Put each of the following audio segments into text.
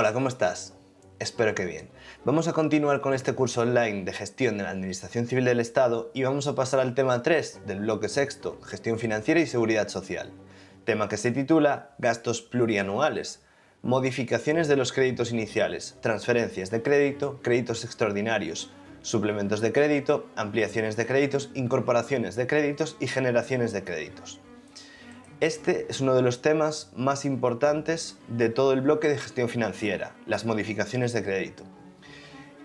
Hola, ¿cómo estás? Espero que bien. Vamos a continuar con este curso online de gestión de la Administración Civil del Estado y vamos a pasar al tema 3 del bloque sexto, gestión financiera y seguridad social. Tema que se titula Gastos plurianuales, modificaciones de los créditos iniciales, transferencias de crédito, créditos extraordinarios, suplementos de crédito, ampliaciones de créditos, incorporaciones de créditos y generaciones de créditos. Este es uno de los temas más importantes de todo el bloque de gestión financiera, las modificaciones de crédito.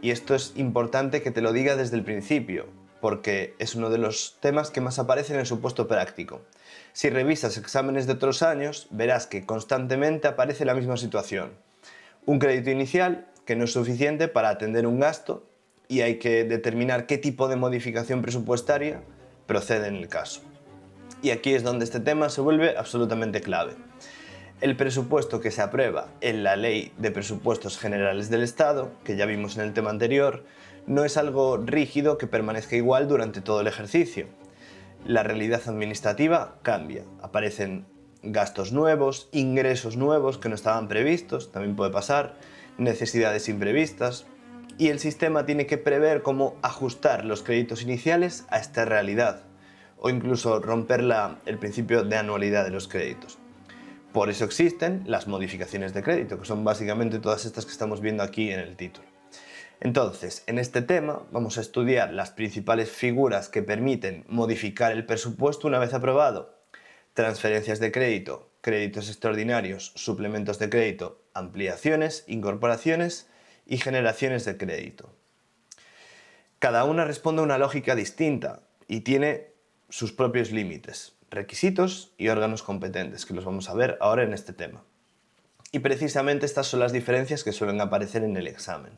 Y esto es importante que te lo diga desde el principio, porque es uno de los temas que más aparece en el supuesto práctico. Si revisas exámenes de otros años, verás que constantemente aparece la misma situación. Un crédito inicial que no es suficiente para atender un gasto y hay que determinar qué tipo de modificación presupuestaria procede en el caso. Y aquí es donde este tema se vuelve absolutamente clave. El presupuesto que se aprueba en la Ley de Presupuestos Generales del Estado, que ya vimos en el tema anterior, no es algo rígido que permanezca igual durante todo el ejercicio. La realidad administrativa cambia, aparecen gastos nuevos, ingresos nuevos que no estaban previstos, también puede pasar, necesidades imprevistas, y el sistema tiene que prever cómo ajustar los créditos iniciales a esta realidad, o incluso romper el principio de anualidad de los créditos. Por eso existen las modificaciones de crédito, que son básicamente todas estas que estamos viendo aquí en el título. Entonces, en este tema vamos a estudiar las principales figuras que permiten modificar el presupuesto una vez aprobado: transferencias de crédito, créditos extraordinarios, suplementos de crédito, ampliaciones, incorporaciones y generaciones de crédito. Cada una responde a una lógica distinta y tiene sus propios límites, requisitos y órganos competentes, que los vamos a ver ahora en este tema. Y precisamente estas son las diferencias que suelen aparecer en el examen.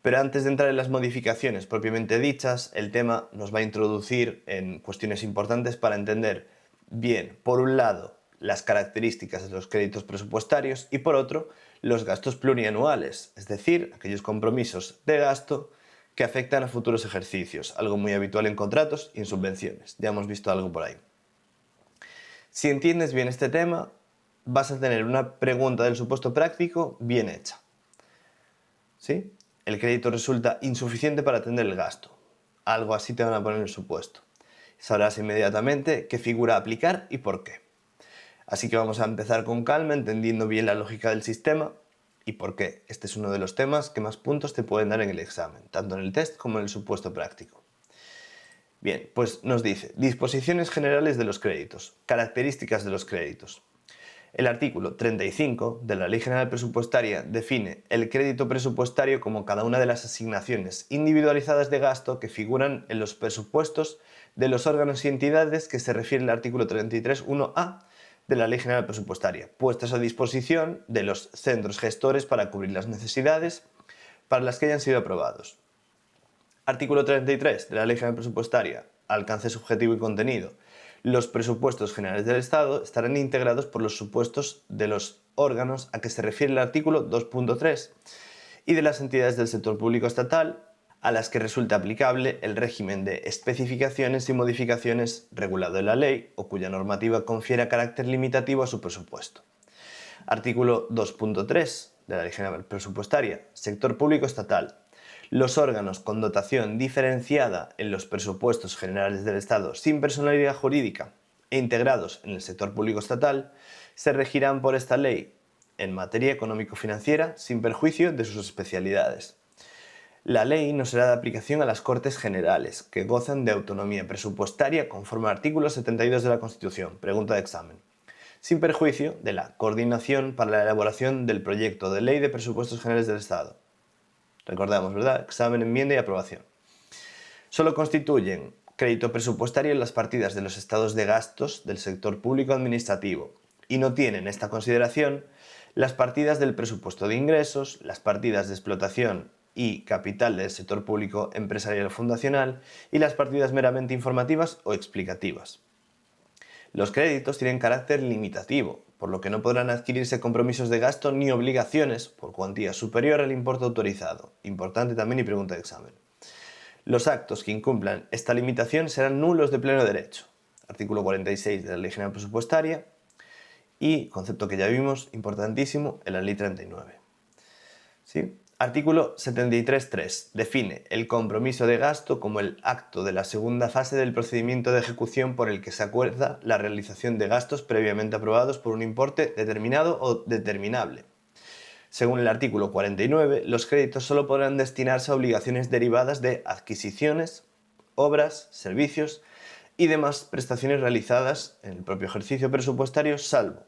Pero antes de entrar en las modificaciones propiamente dichas, el tema nos va a introducir en cuestiones importantes para entender bien, por un lado, las características de los créditos presupuestarios y por otro, los gastos plurianuales, es decir, aquellos compromisos de gasto que afectan a futuros ejercicios, algo muy habitual en contratos y en subvenciones. Ya hemos visto algo por ahí. Si entiendes bien este tema, vas a tener una pregunta del supuesto práctico bien hecha. ¿Sí? El crédito resulta insuficiente para atender el gasto. Algo así te van a poner en el supuesto. Sabrás inmediatamente qué figura aplicar y por qué. Así que vamos a empezar con calma, entendiendo bien la lógica del sistema y por qué. Este es uno de los temas que más puntos te pueden dar en el examen, tanto en el test como en el supuesto práctico. Bien, pues nos dice, disposiciones generales de los créditos, características de los créditos. El artículo 35 de la Ley General Presupuestaria define el crédito presupuestario como cada una de las asignaciones individualizadas de gasto que figuran en los presupuestos de los órganos y entidades que se refiere el artículo 33.1a de la Ley General Presupuestaria, puestas a disposición de los centros gestores para cubrir las necesidades para las que hayan sido aprobados. Artículo 33 de la Ley General Presupuestaria, alcance subjetivo y contenido. Los presupuestos generales del Estado estarán integrados por los supuestos de los órganos a que se refiere el artículo 2.3 y de las entidades del sector público estatal a las que resulta aplicable el régimen de especificaciones y modificaciones regulado en la ley o cuya normativa confiera carácter limitativo a su presupuesto. Artículo 2.3 de la Ley General Presupuestaria, sector público estatal. Los órganos con dotación diferenciada en los presupuestos generales del Estado sin personalidad jurídica e integrados en el sector público estatal se regirán por esta ley en materia económico-financiera sin perjuicio de sus especialidades. La ley no será de aplicación a las Cortes Generales, que gozan de autonomía presupuestaria conforme al artículo 72 de la Constitución, pregunta de examen, sin perjuicio de la coordinación para la elaboración del proyecto de ley de presupuestos generales del Estado. Recordamos, ¿verdad? Examen, enmienda y aprobación. Solo constituyen crédito presupuestario en las partidas de los estados de gastos del sector público administrativo y no tienen esta consideración las partidas del presupuesto de ingresos, las partidas de explotación y capital del sector público empresarial o fundacional y las partidas meramente informativas o explicativas. Los créditos tienen carácter limitativo, por lo que no podrán adquirirse compromisos de gasto ni obligaciones por cuantía superior al importe autorizado. Importante también y pregunta de examen. Los actos que incumplan esta limitación serán nulos de pleno derecho. Artículo 46 de la Ley General Presupuestaria y, concepto que ya vimos, importantísimo, en la Ley 39. ¿Sí? Artículo 73.3. Define el compromiso de gasto como el acto de la segunda fase del procedimiento de ejecución por el que se acuerda la realización de gastos previamente aprobados por un importe determinado o determinable. Según el artículo 49, los créditos solo podrán destinarse a obligaciones derivadas de adquisiciones, obras, servicios y demás prestaciones realizadas en el propio ejercicio presupuestario, salvo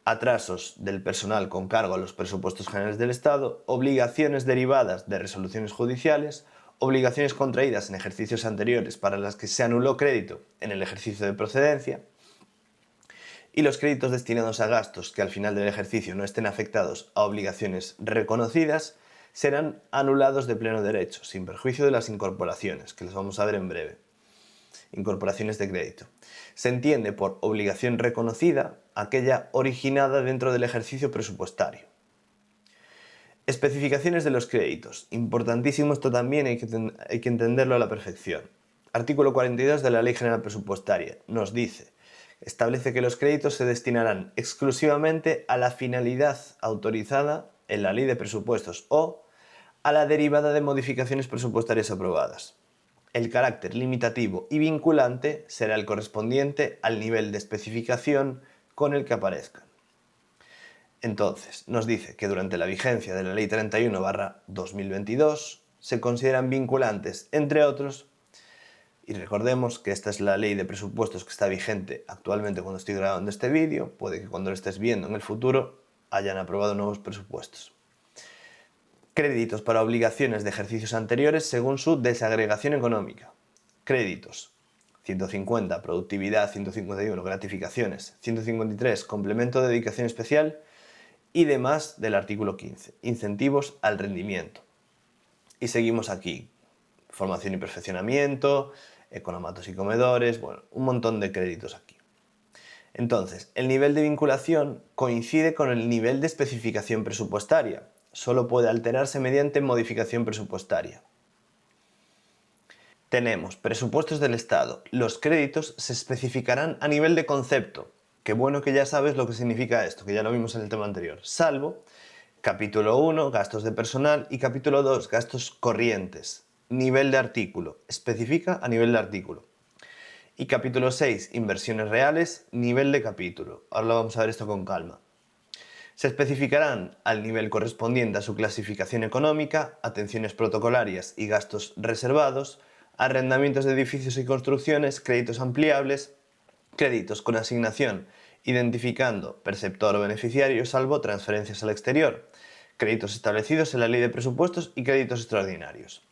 atrasos del personal con cargo a los presupuestos generales del Estado, obligaciones derivadas de resoluciones judiciales, obligaciones contraídas en ejercicios anteriores para las que se anuló crédito en el ejercicio de procedencia, y los créditos destinados a gastos que al final del ejercicio no estén afectados a obligaciones reconocidas serán anulados de pleno derecho, sin perjuicio de las incorporaciones, que las vamos a ver en breve. Incorporaciones de crédito. Se entiende por obligación reconocida aquella originada dentro del ejercicio presupuestario. Especificaciones de los créditos. Importantísimo esto también, hay que entenderlo a la perfección. Artículo 42 de la Ley General Presupuestaria nos dice, establece que los créditos se destinarán exclusivamente a la finalidad autorizada en la Ley de Presupuestos o a la derivada de modificaciones presupuestarias aprobadas. El carácter limitativo y vinculante será el correspondiente al nivel de especificación con el que aparezcan. Entonces, nos dice que durante la vigencia de la Ley 31/2022 se consideran vinculantes, entre otros, y recordemos que esta es la Ley de Presupuestos que está vigente actualmente cuando estoy grabando este vídeo, puede que cuando lo estés viendo en el futuro hayan aprobado nuevos presupuestos. Créditos para obligaciones de ejercicios anteriores según su desagregación económica. Créditos. 150, productividad. 151, gratificaciones. 153, complemento de dedicación especial. Y demás del artículo 15, incentivos al rendimiento. Y seguimos aquí. Formación y perfeccionamiento, economatos y comedores, bueno, un montón de créditos aquí. Entonces, el nivel de vinculación coincide con el nivel de especificación presupuestaria. Solo puede alterarse mediante modificación presupuestaria. Tenemos presupuestos del Estado. Los créditos se especificarán a nivel de concepto. Qué bueno que ya sabes lo que significa esto, que ya lo vimos en el tema anterior. Salvo capítulo 1, gastos de personal, y capítulo 2, gastos corrientes. Nivel de artículo. Especifica a nivel de artículo. Y capítulo 6, inversiones reales, nivel de capítulo. Ahora vamos a ver esto con calma. Se especificarán al nivel correspondiente a su clasificación económica, atenciones protocolarias y gastos reservados, arrendamientos de edificios y construcciones, créditos ampliables, créditos con asignación, identificando perceptor o beneficiario, salvo transferencias al exterior, créditos establecidos en la Ley de Presupuestos y créditos extraordinarios.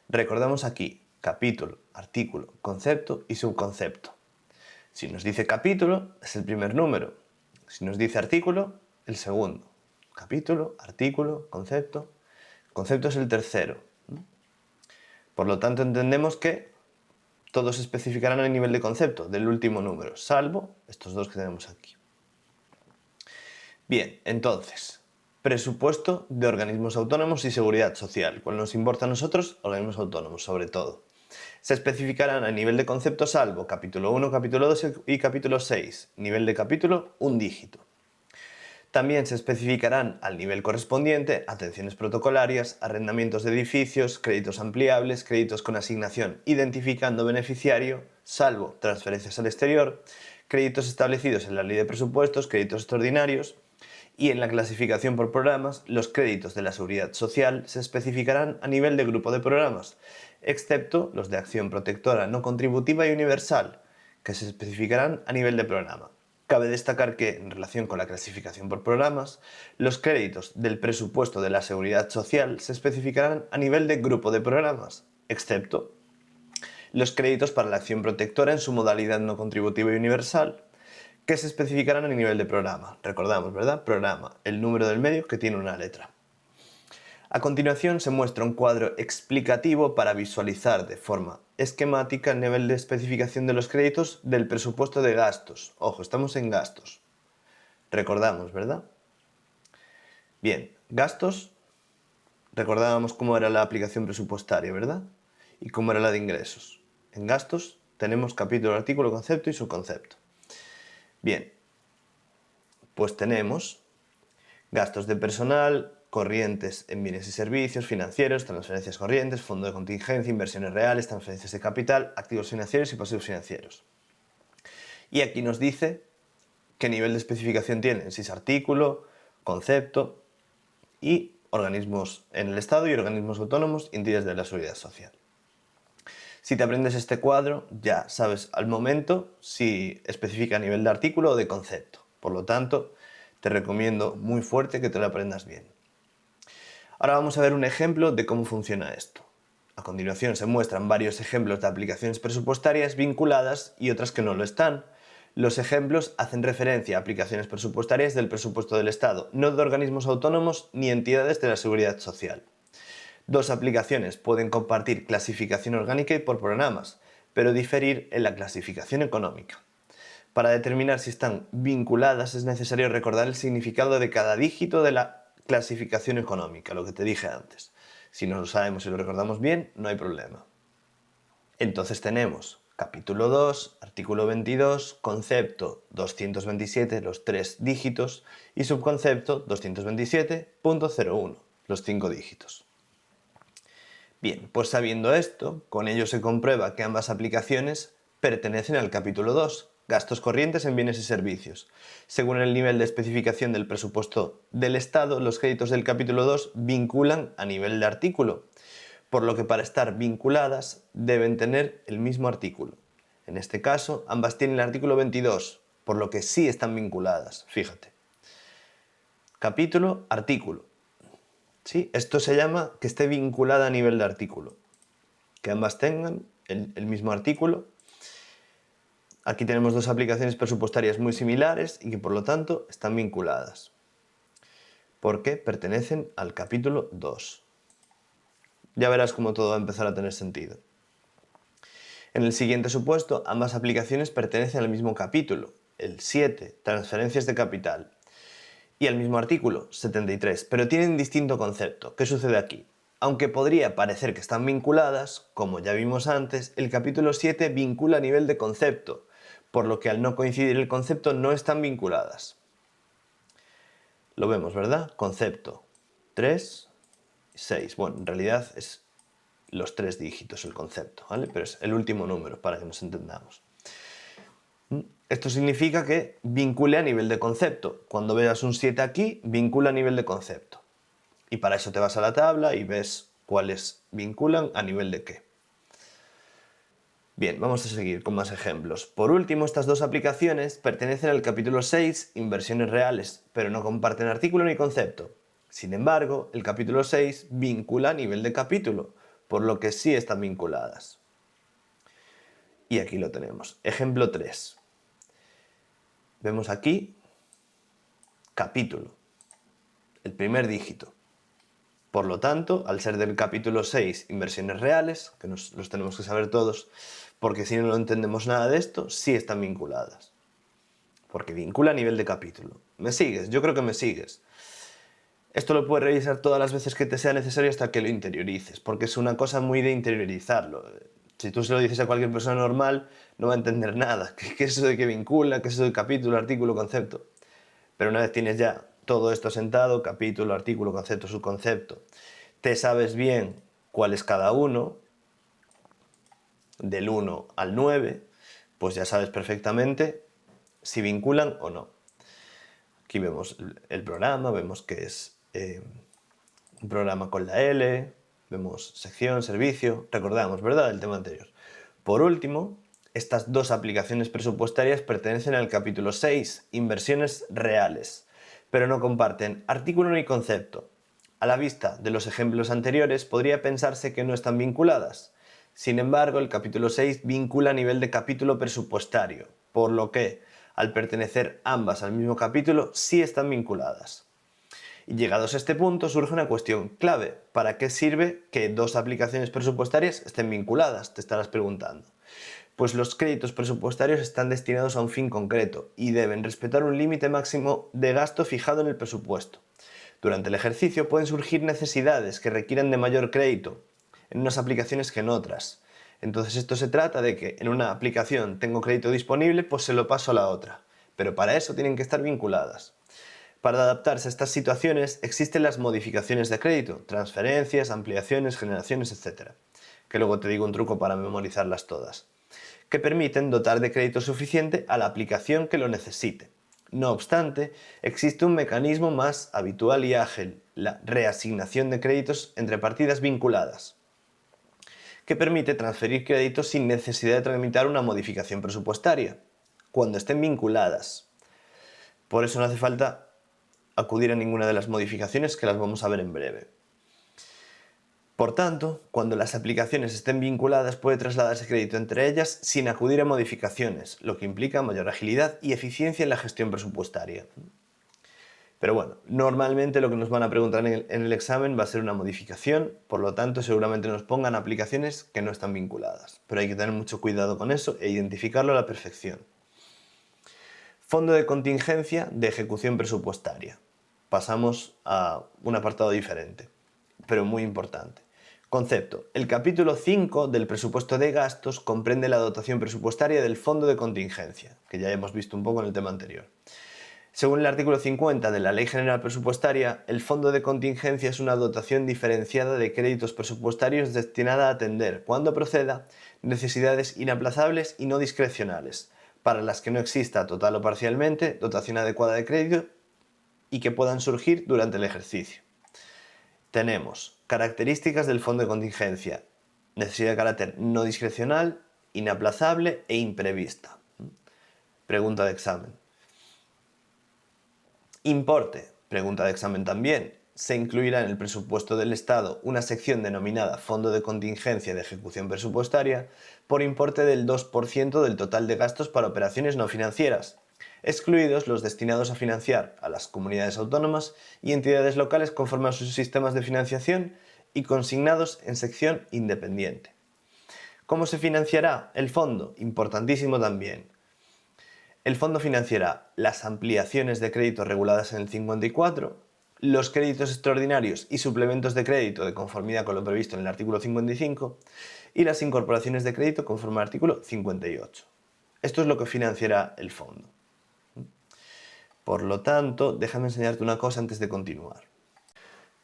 Recordamos aquí capítulo, artículo, concepto y subconcepto. Si nos dice capítulo, es el primer número. Si nos dice artículo, el segundo. Capítulo, artículo, concepto. Concepto es el tercero. Por lo tanto, entendemos que todos se especificarán a nivel de concepto del último número, salvo estos dos que tenemos aquí. Bien, entonces, presupuesto de organismos autónomos y seguridad social. ¿Cuál nos importa a nosotros? Organismos autónomos, sobre todo. Se especificarán a nivel de concepto salvo capítulo 1, capítulo 2 y capítulo 6. Nivel de capítulo, un dígito. También se especificarán al nivel correspondiente atenciones protocolarias, arrendamientos de edificios, créditos ampliables, créditos con asignación, identificando beneficiario, salvo transferencias al exterior, créditos establecidos en la Ley de Presupuestos, créditos extraordinarios, y en la clasificación por programas, los créditos de la Seguridad Social se especificarán a nivel de grupo de programas, excepto los de acción protectora no contributiva y universal, que se especificarán a nivel de programa. Cabe destacar que, en relación con la clasificación por programas, los créditos del presupuesto de la Seguridad Social se especificarán a nivel de grupo de programas, excepto los créditos para la acción protectora en su modalidad no contributiva y universal, que se especificarán a nivel de programa. Recordamos, ¿verdad? Programa, el número del medio que tiene una letra. A continuación se muestra un cuadro explicativo para visualizar de forma esquemática el nivel de especificación de los créditos del presupuesto de gastos. Ojo, estamos en gastos. Recordamos, ¿verdad? Bien, gastos, recordábamos cómo era la aplicación presupuestaria, ¿verdad? Y cómo era la de ingresos. En gastos tenemos capítulo, artículo, concepto y subconcepto. Bien, pues tenemos Gastos de personal, corrientes en bienes y servicios, financieros, transferencias corrientes, fondo de contingencia, inversiones reales, transferencias de capital, activos financieros y pasivos financieros. Y aquí nos dice qué nivel de especificación tienen, si es artículo, concepto y organismos en el Estado y organismos autónomos y entidades de la Seguridad Social. Si te aprendes este cuadro, ya sabes al momento si especifica a nivel de artículo o de concepto. Por lo tanto, te recomiendo muy fuerte que te lo aprendas bien. Ahora vamos a ver un ejemplo de cómo funciona esto. A continuación se muestran varios ejemplos de aplicaciones presupuestarias vinculadas y otras que no lo están. Los ejemplos hacen referencia a aplicaciones presupuestarias del presupuesto del Estado, no de organismos autónomos ni entidades de la Seguridad Social. Dos aplicaciones pueden compartir clasificación orgánica y por programas, pero diferir en la clasificación económica. Para determinar si están vinculadas es necesario recordar el significado de cada dígito de la clasificación económica, lo que te dije antes. Si no lo sabemos y lo recordamos bien, no hay problema. Entonces tenemos capítulo 2, artículo 22, concepto 227, los 3 dígitos, y subconcepto 227.01, los 5 dígitos. Bien, pues sabiendo esto, con ello se comprueba que ambas aplicaciones pertenecen al capítulo 2, gastos corrientes en bienes y servicios. Según el nivel de especificación del presupuesto del Estado, los créditos del capítulo 2 vinculan a nivel de artículo, por lo que para estar vinculadas deben tener el mismo artículo. En este caso, ambas tienen el artículo 22, por lo que sí están vinculadas, fíjate. Capítulo, artículo. ¿Sí? Esto se llama que esté vinculada a nivel de artículo. Que ambas tengan el mismo artículo. Aquí tenemos dos aplicaciones presupuestarias muy similares y que por lo tanto están vinculadas. Porque pertenecen al capítulo 2. Ya verás cómo todo va a empezar a tener sentido. En el siguiente supuesto, ambas aplicaciones pertenecen al mismo capítulo, el 7, transferencias de capital. Y al mismo artículo, 73, pero tienen distinto concepto. ¿Qué sucede aquí? Aunque podría parecer que están vinculadas, como ya vimos antes, el capítulo 7 vincula a nivel de concepto, por lo que al no coincidir el concepto no están vinculadas. Lo vemos, ¿verdad? Concepto 3, 6. Bueno, en realidad es los 3 dígitos el concepto, ¿vale? Pero es el último número para que nos entendamos. Esto significa que vincule a nivel de concepto. Cuando veas un 7 aquí, vincula a nivel de concepto. Y para eso te vas a la tabla y ves cuáles vinculan a nivel de qué. Bien, vamos a seguir con más ejemplos. Por último, estas dos aplicaciones pertenecen al capítulo 6, inversiones reales, pero no comparten artículo ni concepto. Sin embargo, el capítulo 6 vincula a nivel de capítulo, por lo que sí están vinculadas. Y aquí lo tenemos. Ejemplo 3. Vemos aquí capítulo, el primer dígito. Por lo tanto, al ser del capítulo 6, inversiones reales, que los tenemos que saber todos, porque si no entendemos nada de esto, sí están vinculadas. Porque vincula a nivel de capítulo. ¿Me sigues? Yo creo que me sigues. Esto lo puedes revisar todas las veces que te sea necesario hasta que lo interiorices, porque es una cosa muy de interiorizarlo. Si tú se lo dices a cualquier persona normal, no va a entender nada. ¿Qué es eso de que vincula? ¿Qué es eso de capítulo, artículo, concepto? Pero una vez tienes ya todo esto sentado, capítulo, artículo, concepto, subconcepto, te sabes bien cuál es cada uno, del 1 al 9, pues ya sabes perfectamente si vinculan o no. Aquí vemos el programa, vemos que es un programa con la L, vemos sección, servicio, recordamos, ¿verdad?, el tema anterior. Por último, estas dos aplicaciones presupuestarias pertenecen al capítulo 6, inversiones reales, pero no comparten artículo ni concepto. A la vista de los ejemplos anteriores, podría pensarse que no están vinculadas. Sin embargo, el capítulo 6 vincula a nivel de capítulo presupuestario, por lo que, al pertenecer ambas al mismo capítulo, sí están vinculadas. Y llegados a este punto surge una cuestión clave. ¿Para qué sirve que dos aplicaciones presupuestarias estén vinculadas? Te estarás preguntando. Pues los créditos presupuestarios están destinados a un fin concreto y deben respetar un límite máximo de gasto fijado en el presupuesto. Durante el ejercicio pueden surgir necesidades que requieran de mayor crédito en unas aplicaciones que en otras. Entonces esto se trata de que en una aplicación tengo crédito disponible, pues se lo paso a la otra. Pero para eso tienen que estar vinculadas. Para adaptarse a estas situaciones existen las modificaciones de crédito, transferencias, ampliaciones, generaciones, etc. Que luego te digo un truco para memorizarlas todas, que permiten dotar de crédito suficiente a la aplicación que lo necesite. No obstante, existe un mecanismo más habitual y ágil, la reasignación de créditos entre partidas vinculadas, que permite transferir créditos sin necesidad de tramitar una modificación presupuestaria, cuando estén vinculadas. Por eso no hace falta acudir a ninguna de las modificaciones, que las vamos a ver en breve. Por tanto, cuando las aplicaciones estén vinculadas puede trasladarse crédito entre ellas sin acudir a modificaciones, lo que implica mayor agilidad y eficiencia en la gestión presupuestaria. Pero bueno, normalmente lo que nos van a preguntar en el examen va a ser una modificación, por lo tanto seguramente nos pongan aplicaciones que no están vinculadas, pero hay que tener mucho cuidado con eso e identificarlo a la perfección. Fondo de contingencia de ejecución presupuestaria. Pasamos a un apartado diferente, pero muy importante. Concepto. El capítulo 5 del presupuesto de gastos comprende la dotación presupuestaria del fondo de contingencia, que ya hemos visto un poco en el tema anterior. Según el artículo 50 de la Ley General Presupuestaria, el fondo de contingencia es una dotación diferenciada de créditos presupuestarios destinada a atender, cuando proceda, necesidades inaplazables y no discrecionales, para las que no exista total o parcialmente dotación adecuada de crédito y que puedan surgir durante el ejercicio. Tenemos características del fondo de contingencia: necesidad de carácter no discrecional, inaplazable e imprevista. Pregunta de examen. Importe. Pregunta de examen también. Se incluirá en el presupuesto del Estado una sección denominada Fondo de Contingencia de Ejecución Presupuestaria por importe del 2% del total de gastos para operaciones no financieras, excluidos los destinados a financiar a las comunidades autónomas y entidades locales conforme a sus sistemas de financiación y consignados en sección independiente. ¿Cómo se financiará el fondo? Importantísimo también. El fondo financiará las ampliaciones de crédito reguladas en el 54, los créditos extraordinarios y suplementos de crédito de conformidad con lo previsto en el artículo 55 y las incorporaciones de crédito conforme al artículo 58. Esto es lo que financiará el fondo. Por lo tanto, déjame enseñarte una cosa antes de continuar.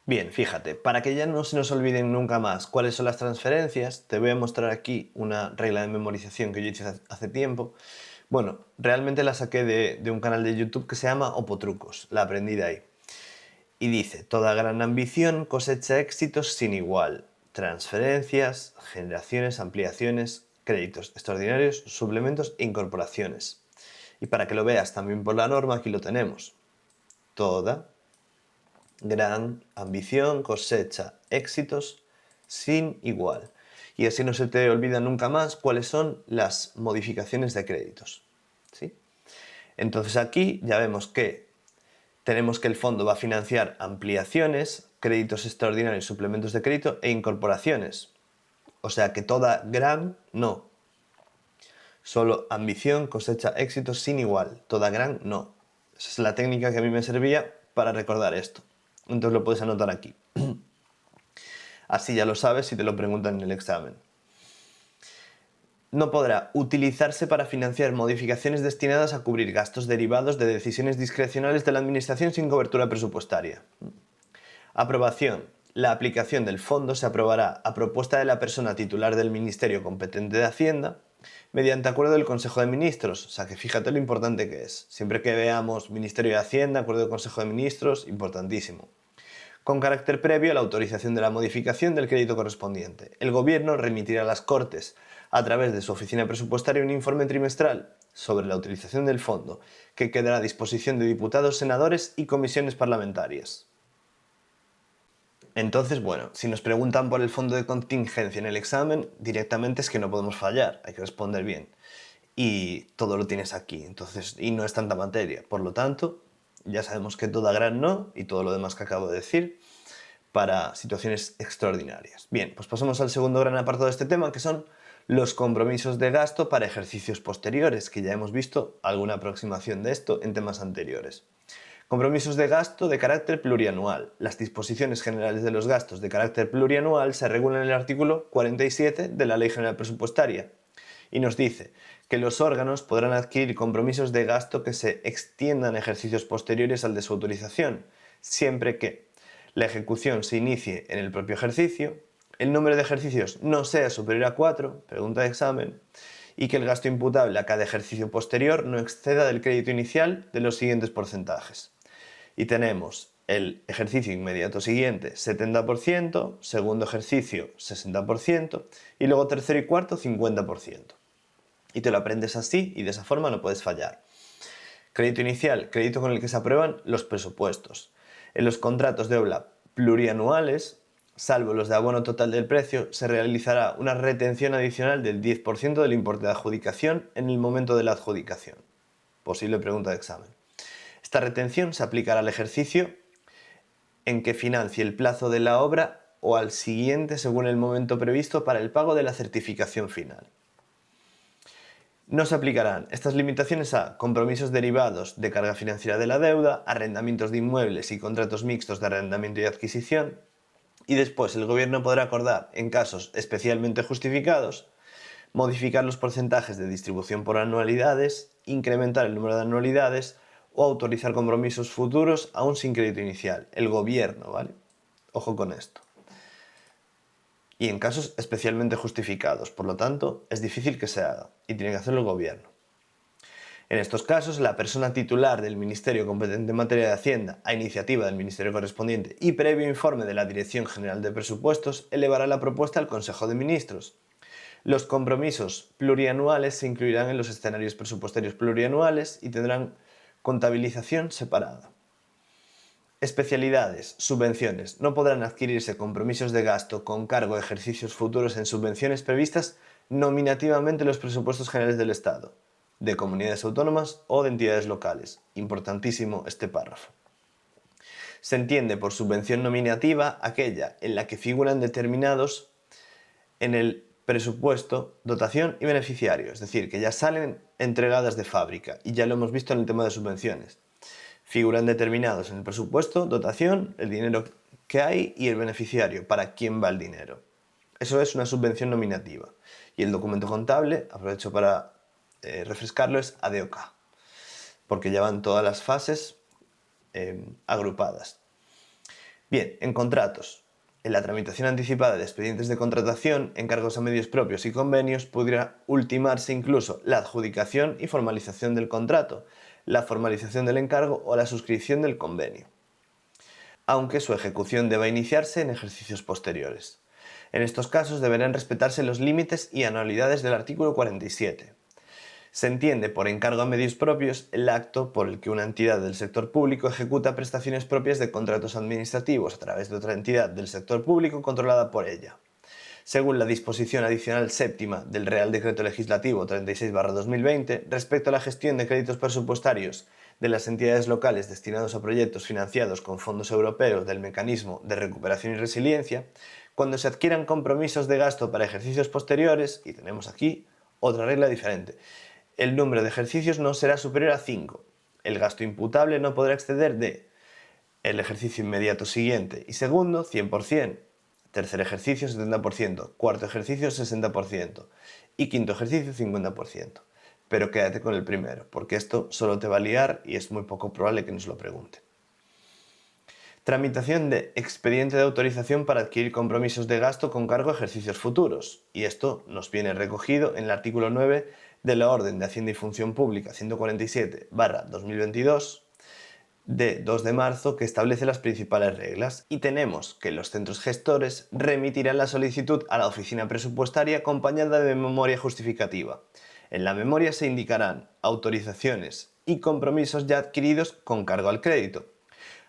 Bien, fíjate, para que ya no se nos olviden nunca más cuáles son las transferencias, te voy a mostrar aquí una regla de memorización que yo hice hace tiempo. Bueno, realmente la saqué de un canal de YouTube que se llama Opotrucos, la aprendí de ahí. Y dice: toda gran ambición cosecha éxitos sin igual. Transferencias, generaciones, ampliaciones, créditos extraordinarios, suplementos e incorporaciones. Y para que lo veas también por la norma, aquí lo tenemos. Toda gran ambición cosecha éxitos sin igual. Y así no se te olvida nunca más cuáles son las modificaciones de créditos, ¿sí? Entonces aquí ya vemos que tenemos que el fondo va a financiar ampliaciones, créditos extraordinarios, suplementos de crédito e incorporaciones. O sea que toda gran no. Solo ambición cosecha éxitos sin igual. Toda gran no. Esa es la técnica que a mí me servía para recordar esto. Entonces lo puedes anotar aquí. Así ya lo sabes si te lo preguntan en el examen. No podrá utilizarse para financiar modificaciones destinadas a cubrir gastos derivados de decisiones discrecionales de la Administración sin cobertura presupuestaria. Aprobación. La aplicación del fondo se aprobará a propuesta de la persona titular del Ministerio competente de Hacienda mediante acuerdo del Consejo de Ministros. O sea que fíjate lo importante que es. Siempre que veamos Ministerio de Hacienda, acuerdo del Consejo de Ministros, importantísimo. Con carácter previo a la autorización de la modificación del crédito correspondiente. El Gobierno remitirá a las Cortes, a través de su oficina presupuestaria, un informe trimestral sobre la utilización del fondo, que quedará a disposición de diputados, senadores y comisiones parlamentarias. Entonces, bueno, si nos preguntan por el fondo de contingencia en el examen, directamente es que no podemos fallar, hay que responder bien. Y todo lo tienes aquí, entonces, y no es tanta materia. Por lo tanto, ya sabemos que toda gran no y todo lo demás que acabo de decir para situaciones extraordinarias. Bien, pues pasamos al segundo gran apartado de este tema, que son los compromisos de gasto para ejercicios posteriores, que ya hemos visto alguna aproximación de esto en temas anteriores. Compromisos de gasto de carácter plurianual. Las disposiciones generales de los gastos de carácter plurianual se regulan en el artículo 47 de la Ley General Presupuestaria y nos dice que los órganos podrán adquirir compromisos de gasto que se extiendan a ejercicios posteriores al de su autorización, siempre que la ejecución se inicie en el propio ejercicio, el número de ejercicios no sea superior a 4, pregunta de examen, y que el gasto imputable a cada ejercicio posterior no exceda del crédito inicial de los siguientes porcentajes. Y tenemos el ejercicio inmediato siguiente 70%, segundo ejercicio 60% y luego tercero y cuarto 50%. Y te lo aprendes así y de esa forma no puedes fallar. Crédito inicial, crédito con el que se aprueban los presupuestos. En los contratos de obra plurianuales, salvo los de abono total del precio, se realizará una retención adicional del 10% del importe de adjudicación en el momento de la adjudicación. Posible pregunta de examen. Esta retención se aplicará al ejercicio en que financie el plazo de la obra o al siguiente según el momento previsto para el pago de la certificación final. No se aplicarán estas limitaciones a compromisos derivados de carga financiera de la deuda, arrendamientos de inmuebles y contratos mixtos de arrendamiento y adquisición, y después el Gobierno podrá acordar, en casos especialmente justificados, modificar los porcentajes de distribución por anualidades, incrementar el número de anualidades o autorizar compromisos futuros aún sin crédito inicial. El Gobierno, ¿vale? Ojo con esto. Y en casos especialmente justificados, por lo tanto, es difícil que se haga y tiene que hacerlo el Gobierno. En estos casos, la persona titular del Ministerio competente en materia de Hacienda, a iniciativa del Ministerio correspondiente y previo informe de la Dirección General de Presupuestos, elevará la propuesta al Consejo de Ministros. Los compromisos plurianuales se incluirán en los escenarios presupuestarios plurianuales y tendrán contabilización separada. Especialidades, subvenciones. No podrán adquirirse compromisos de gasto con cargo a ejercicios futuros en subvenciones previstas nominativamente en los presupuestos generales del Estado, de comunidades autónomas o de entidades locales. Importantísimo este párrafo. Se entiende por subvención nominativa aquella en la que figuran determinados en el presupuesto, dotación y beneficiario, es decir, que ya salen entregadas de fábrica y ya lo hemos visto en el tema de subvenciones. Figuran determinados en el presupuesto, dotación, el dinero que hay y el beneficiario, para quién va el dinero. Eso es una subvención nominativa. Y el documento contable, aprovecho para refrescarlo, es ADOK, porque ya van todas las fases agrupadas. Bien, en contratos. En la tramitación anticipada de expedientes de contratación, encargos a medios propios y convenios, pudiera ultimarse incluso la adjudicación y formalización del contrato, la formalización del encargo o la suscripción del convenio, aunque su ejecución deba iniciarse en ejercicios posteriores. En estos casos deberán respetarse los límites y anualidades del artículo 47. Se entiende por encargo a medios propios el acto por el que una entidad del sector público ejecuta prestaciones propias de contratos administrativos a través de otra entidad del sector público controlada por ella. Según la disposición adicional séptima del Real Decreto Legislativo 36/2020, respecto a la gestión de créditos presupuestarios de las entidades locales destinados a proyectos financiados con fondos europeos del Mecanismo de Recuperación y Resiliencia, cuando se adquieran compromisos de gasto para ejercicios posteriores, y tenemos aquí otra regla diferente, el número de ejercicios no será superior a 5. El gasto imputable no podrá exceder de el ejercicio inmediato siguiente y segundo, 100%. Tercer ejercicio, 70%. Cuarto ejercicio, 60%. Y quinto ejercicio, 50%. Pero quédate con el primero, porque esto solo te va a liar y es muy poco probable que nos lo pregunte. Tramitación de expediente de autorización para adquirir compromisos de gasto con cargo a ejercicios futuros. Y esto nos viene recogido en el artículo 9 de la Orden de Hacienda y Función Pública 147/2022 de 2 de marzo, que establece las principales reglas. Y tenemos que los centros gestores remitirán la solicitud a la oficina presupuestaria acompañada de memoria justificativa. En la memoria se indicarán autorizaciones y compromisos ya adquiridos con cargo al crédito.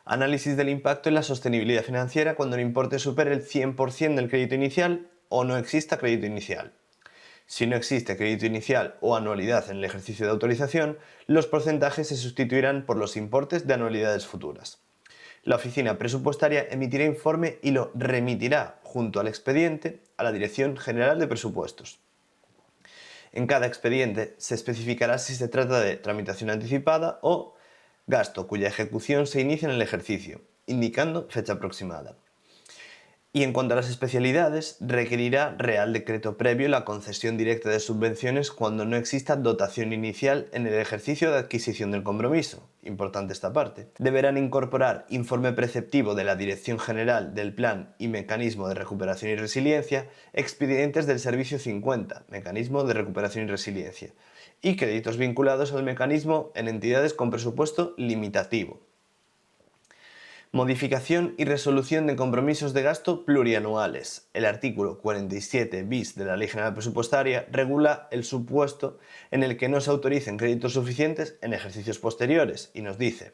Análisis del impacto en la sostenibilidad financiera cuando el importe supere el 100% del crédito inicial o no exista crédito inicial. Si no existe crédito inicial o anualidad en el ejercicio de autorización, los porcentajes se sustituirán por los importes de anualidades futuras. La oficina presupuestaria emitirá informe y lo remitirá junto al expediente a la Dirección General de Presupuestos. En cada expediente se especificará si se trata de tramitación anticipada o gasto cuya ejecución se inicia en el ejercicio, indicando fecha aproximada. Y en cuanto a las especialidades, requerirá Real Decreto previo la concesión directa de subvenciones cuando no exista dotación inicial en el ejercicio de adquisición del compromiso. Importante esta parte. Deberán incorporar informe preceptivo de la Dirección General del Plan y Mecanismo de Recuperación y Resiliencia, expedientes del Servicio 50, Mecanismo de Recuperación y Resiliencia, y créditos vinculados al mecanismo en entidades con presupuesto limitativo. Modificación y resolución de compromisos de gasto plurianuales. El artículo 47 bis de la Ley General Presupuestaria regula el supuesto en el que no se autoricen créditos suficientes en ejercicios posteriores y nos dice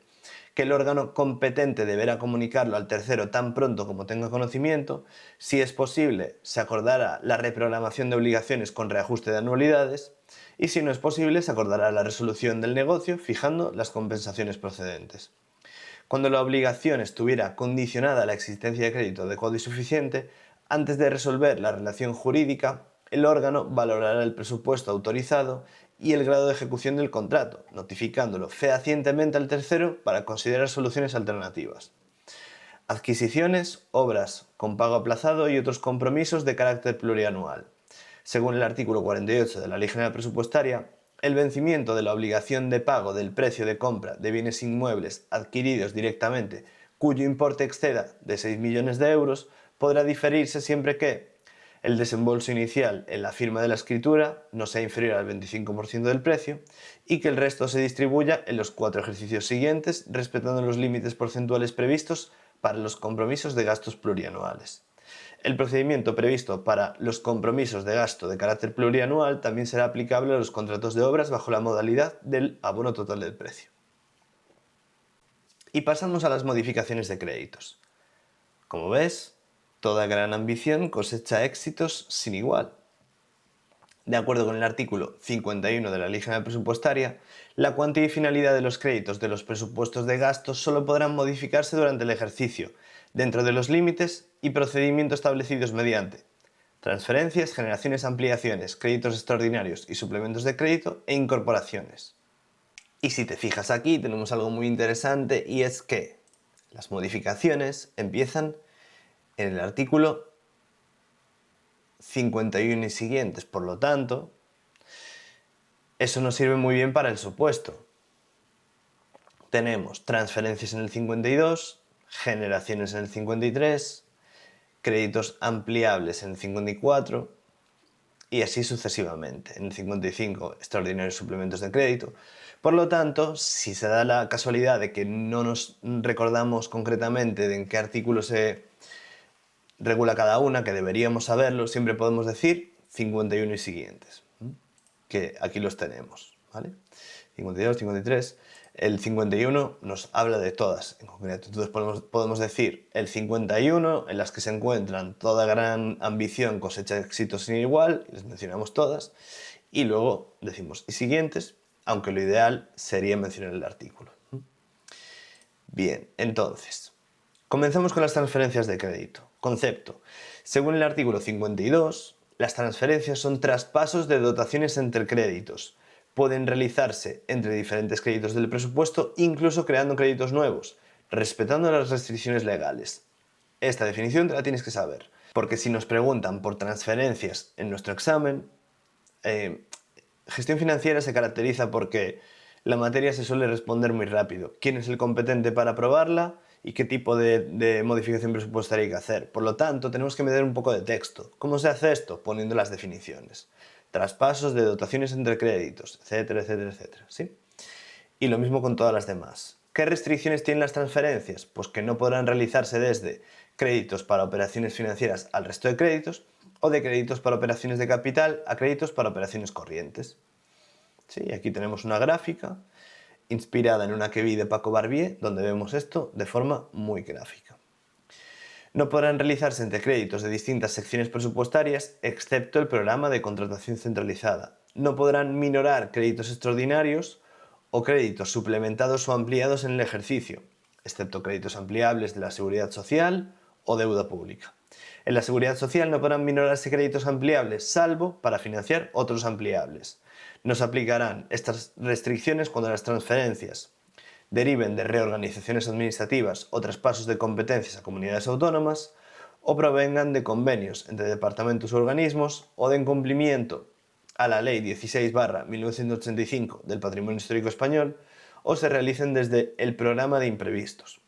que el órgano competente deberá comunicarlo al tercero tan pronto como tenga conocimiento. Si es posible, se acordará la reprogramación de obligaciones con reajuste de anualidades y si no es posible, se acordará la resolución del negocio fijando las compensaciones procedentes. Cuando la obligación estuviera condicionada a la existencia de crédito adecuado y suficiente, antes de resolver la relación jurídica, el órgano valorará el presupuesto autorizado y el grado de ejecución del contrato, notificándolo fehacientemente al tercero para considerar soluciones alternativas. Adquisiciones, obras con pago aplazado y otros compromisos de carácter plurianual. Según el artículo 48 de la Ley General Presupuestaria, el vencimiento de la obligación de pago del precio de compra de bienes inmuebles adquiridos directamente cuyo importe exceda de 6 millones de euros podrá diferirse siempre que el desembolso inicial en la firma de la escritura no sea inferior al 25% del precio y que el resto se distribuya en los 4 ejercicios siguientes respetando los límites porcentuales previstos para los compromisos de gastos plurianuales. El procedimiento previsto para los compromisos de gasto de carácter plurianual también será aplicable a los contratos de obras bajo la modalidad del abono total del precio. Y pasamos a las modificaciones de créditos. Como ves, toda gran ambición cosecha éxitos sin igual. De acuerdo con el artículo 51 de la Ley General Presupuestaria, la cuantía y finalidad de los créditos de los presupuestos de gasto solo podrán modificarse durante el ejercicio, dentro de los límites y procedimientos establecidos mediante transferencias, generaciones, ampliaciones, créditos extraordinarios y suplementos de crédito e incorporaciones. Y si te fijas aquí tenemos algo muy interesante y es que las modificaciones empiezan en el artículo 51 y siguientes, por lo tanto, eso nos sirve muy bien para el supuesto. Tenemos transferencias en el 52, generaciones en el 53, créditos ampliables en el 54 y así sucesivamente. En el 55, extraordinarios suplementos de crédito. Por lo tanto, si se da la casualidad de que no nos recordamos concretamente de en qué artículo se regula cada una, que deberíamos saberlo, siempre podemos decir 51 y siguientes, que aquí los tenemos, ¿vale? 52, 53. El 51 nos habla de todas en concreto. Entonces podemos decir el 51 en las que se encuentran toda gran ambición, cosecha éxitos sin igual, les mencionamos todas, y luego decimos y siguientes, aunque lo ideal sería mencionar el artículo. Bien, entonces, comenzamos con las transferencias de crédito. Concepto. Según el artículo 52, las transferencias son traspasos de dotaciones entre créditos. Pueden realizarse entre diferentes créditos del presupuesto, incluso creando créditos nuevos, respetando las restricciones legales. Esta definición te la tienes que saber, porque si nos preguntan por transferencias en nuestro examen, gestión financiera se caracteriza porque la materia se suele responder muy rápido. ¿Quién es el competente para aprobarla? Y qué tipo de modificación presupuestaria hay que hacer. Por lo tanto, tenemos que meter un poco de texto. ¿Cómo se hace esto? Poniendo las definiciones. Traspasos de dotaciones entre créditos, etcétera, etcétera, etcétera. ¿Sí? Y lo mismo con todas las demás. ¿Qué restricciones tienen las transferencias? Pues que no podrán realizarse desde créditos para operaciones financieras al resto de créditos o de créditos para operaciones de capital a créditos para operaciones corrientes. ¿Sí? Aquí tenemos una gráfica inspirada en una que vi de Paco Barbier, donde vemos esto de forma muy gráfica. No podrán realizarse entre créditos de distintas secciones presupuestarias, excepto el programa de contratación centralizada. No podrán minorar créditos extraordinarios o créditos suplementados o ampliados en el ejercicio, excepto créditos ampliables de la Seguridad Social o deuda pública. En la Seguridad Social no podrán minorarse créditos ampliables, salvo para financiar otros ampliables. Nos aplicarán estas restricciones cuando las transferencias deriven de reorganizaciones administrativas o traspasos de competencias a comunidades autónomas, o provengan de convenios entre departamentos u organismos o de incumplimiento a la Ley 16/1985 del Patrimonio Histórico Español o se realicen desde el programa de imprevistos.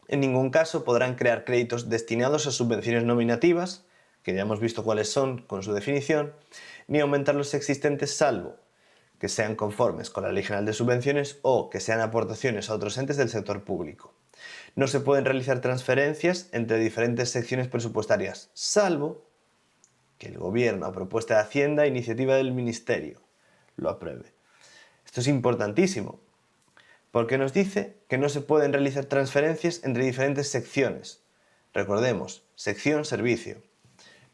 En ningún caso podrán crear créditos destinados a subvenciones nominativas, que ya hemos visto cuáles son con su definición, ni aumentar los existentes salvo que sean conformes con la Ley General de Subvenciones o que sean aportaciones a otros entes del sector público. No se pueden realizar transferencias entre diferentes secciones presupuestarias, salvo que el Gobierno, a propuesta de Hacienda, iniciativa del Ministerio, lo apruebe. Esto es importantísimo, porque nos dice que no se pueden realizar transferencias entre diferentes secciones. Recordemos, sección, servicio.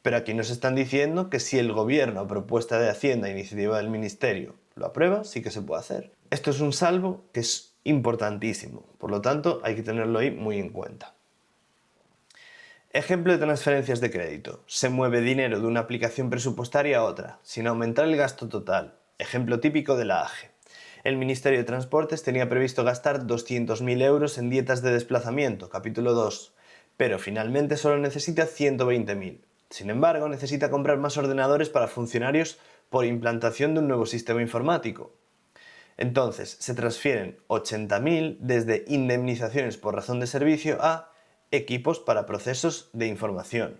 Pero aquí nos están diciendo que si el Gobierno, a propuesta de Hacienda, iniciativa del Ministerio, lo aprueba, sí que se puede hacer. Esto es un salvo que es importantísimo, por lo tanto hay que tenerlo ahí muy en cuenta. Ejemplo de transferencias de crédito. Se mueve dinero de una aplicación presupuestaria a otra, sin aumentar el gasto total. Ejemplo típico de la AGE. El Ministerio de Transportes tenía previsto gastar 200.000 euros en dietas de desplazamiento, capítulo 2, pero finalmente solo necesita 120.000. Sin embargo, necesita comprar más ordenadores para funcionarios por implantación de un nuevo sistema informático. Entonces, se transfieren 80.000 desde indemnizaciones por razón de servicio a equipos para procesos de información.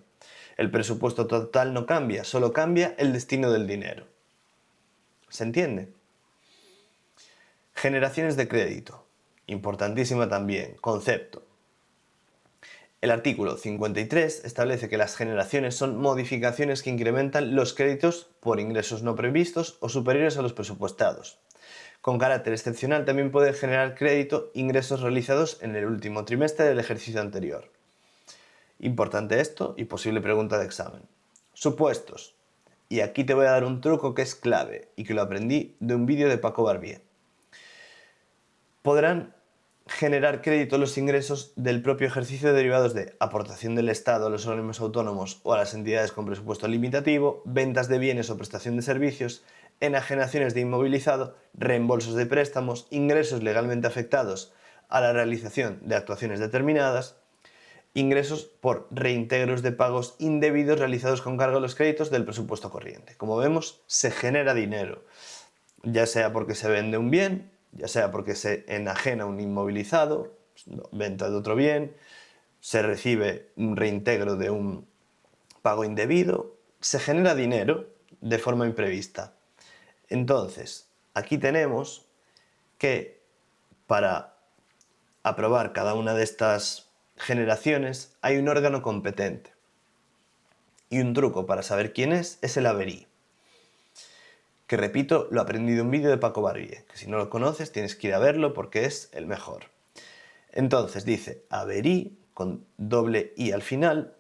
El presupuesto total no cambia, solo cambia el destino del dinero. ¿Se entiende? Generaciones de crédito. Importantísima también. Concepto. El artículo 53 establece que las generaciones son modificaciones que incrementan los créditos por ingresos no previstos o superiores a los presupuestados. Con carácter excepcional también puede generar crédito ingresos realizados en el último trimestre del ejercicio anterior. Importante esto y posible pregunta de examen. Supuestos. Y aquí te voy a dar un truco que es clave y que lo aprendí de un vídeo de Paco Barbier. Podrán generar crédito los ingresos del propio ejercicio derivados de aportación del Estado a los organismos autónomos o a las entidades con presupuesto limitativo, ventas de bienes o prestación de servicios, enajenaciones de inmovilizado, reembolsos de préstamos, ingresos legalmente afectados a la realización de actuaciones determinadas, ingresos por reintegros de pagos indebidos realizados con cargo a los créditos del presupuesto corriente. Como vemos, se genera dinero, ya sea porque se vende un bien, ya sea porque se enajena un inmovilizado, venta de otro bien, se recibe un reintegro de un pago indebido, se genera dinero de forma imprevista. Entonces, aquí tenemos que para aprobar cada una de estas generaciones hay un órgano competente. Y un truco para saber quién es el averí. Que repito, lo aprendí de un vídeo de Paco Barbier, que si no lo conoces tienes que ir a verlo porque es el mejor. Entonces dice averí con doble I al final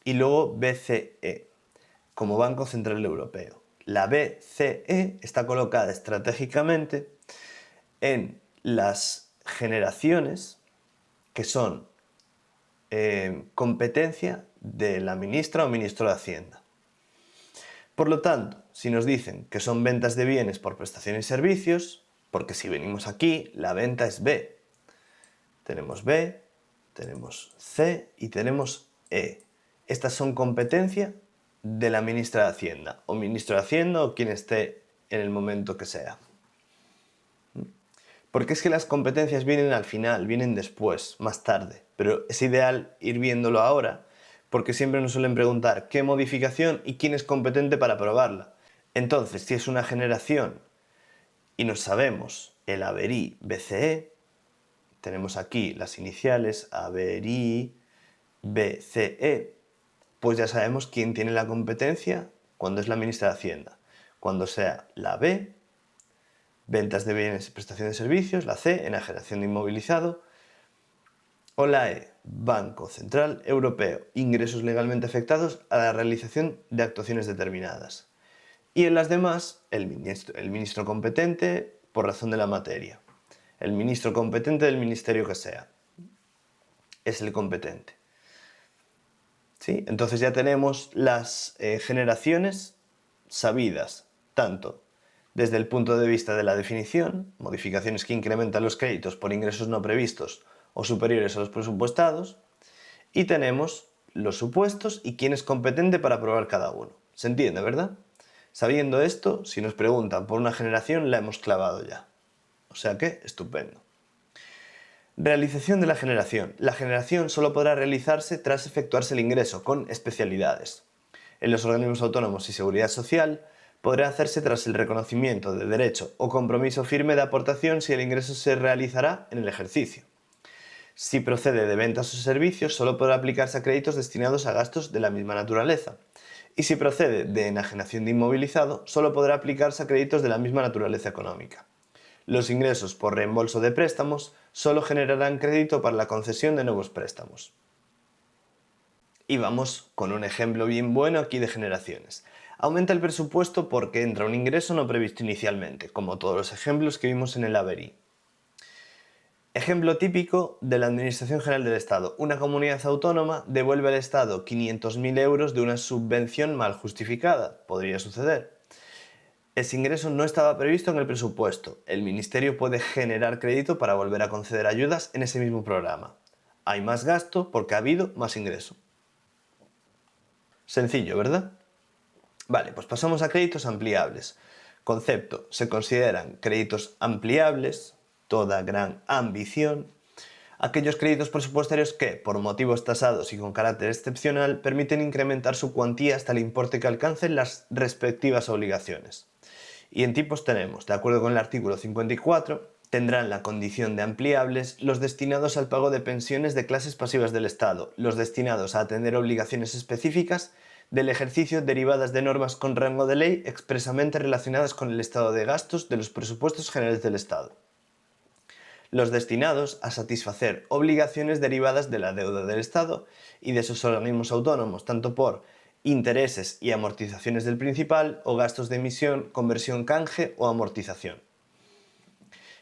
y luego BCE, como Banco Central Europeo. La BCE está colocada estratégicamente en las generaciones que son competencia de la ministra o ministro de Hacienda. Por lo tanto, si nos dicen que son ventas de bienes por prestaciones y servicios, porque si venimos aquí, la venta es B. Tenemos B, tenemos C y tenemos E. Estas son competencia de la ministra de Hacienda, o ministro de Hacienda o quien esté en el momento que sea. Porque es que las competencias vienen al final, vienen después, más tarde, pero es ideal ir viéndolo ahora, porque siempre nos suelen preguntar qué modificación y quién es competente para aprobarla. Entonces, si es una generación y nos sabemos el averí BCE, tenemos aquí las iniciales averí BCE, pues ya sabemos quién tiene la competencia cuando es la ministra de Hacienda. Cuando sea la B, ventas de bienes y prestación de servicios, la C, enajenación de inmovilizado, o la E, Banco Central Europeo, ingresos legalmente afectados a la realización de actuaciones determinadas. Y en las demás, el ministro competente por razón de la materia. El ministro competente del ministerio que sea. Es el competente. ¿Sí? Entonces ya tenemos las generaciones sabidas, tanto desde el punto de vista de la definición, modificaciones que incrementan los créditos por ingresos no previstos o superiores a los presupuestados, y tenemos los supuestos y quién es competente para aprobar cada uno. ¿Se entiende, verdad? Sabiendo esto, si nos preguntan por una generación, la hemos clavado ya. O sea que, estupendo. Realización de la generación. La generación solo podrá realizarse tras efectuarse el ingreso, con especialidades. En los organismos autónomos y seguridad social, podrá hacerse tras el reconocimiento de derecho o compromiso firme de aportación si el ingreso se realizará en el ejercicio. Si procede de ventas o servicios, solo podrá aplicarse a créditos destinados a gastos de la misma naturaleza. Y si procede de enajenación de inmovilizado, solo podrá aplicarse a créditos de la misma naturaleza económica. Los ingresos por reembolso de préstamos solo generarán crédito para la concesión de nuevos préstamos. Y vamos con un ejemplo bien bueno aquí de generaciones. Aumenta el presupuesto porque entra un ingreso no previsto inicialmente, como todos los ejemplos que vimos en el ABERI. Ejemplo típico de la Administración General del Estado. Una comunidad autónoma devuelve al Estado 500.000 euros de una subvención mal justificada. Podría suceder. Ese ingreso no estaba previsto en el presupuesto. El Ministerio puede generar crédito para volver a conceder ayudas en ese mismo programa. Hay más gasto porque ha habido más ingreso. Sencillo, ¿verdad? Vale, pues pasamos a créditos ampliables. Concepto: se consideran créditos ampliables, toda gran ambición, aquellos créditos presupuestarios que, por motivos tasados y con carácter excepcional, permiten incrementar su cuantía hasta el importe que alcancen las respectivas obligaciones. Y en tipos tenemos, de acuerdo con el artículo 54, tendrán la condición de ampliables los destinados al pago de pensiones de clases pasivas del Estado, los destinados a atender obligaciones específicas del ejercicio derivadas de normas con rango de ley expresamente relacionadas con el estado de gastos de los presupuestos generales del Estado. Los destinados a satisfacer obligaciones derivadas de la deuda del Estado y de sus organismos autónomos, tanto por intereses y amortizaciones del principal o gastos de emisión, conversión, canje o amortización.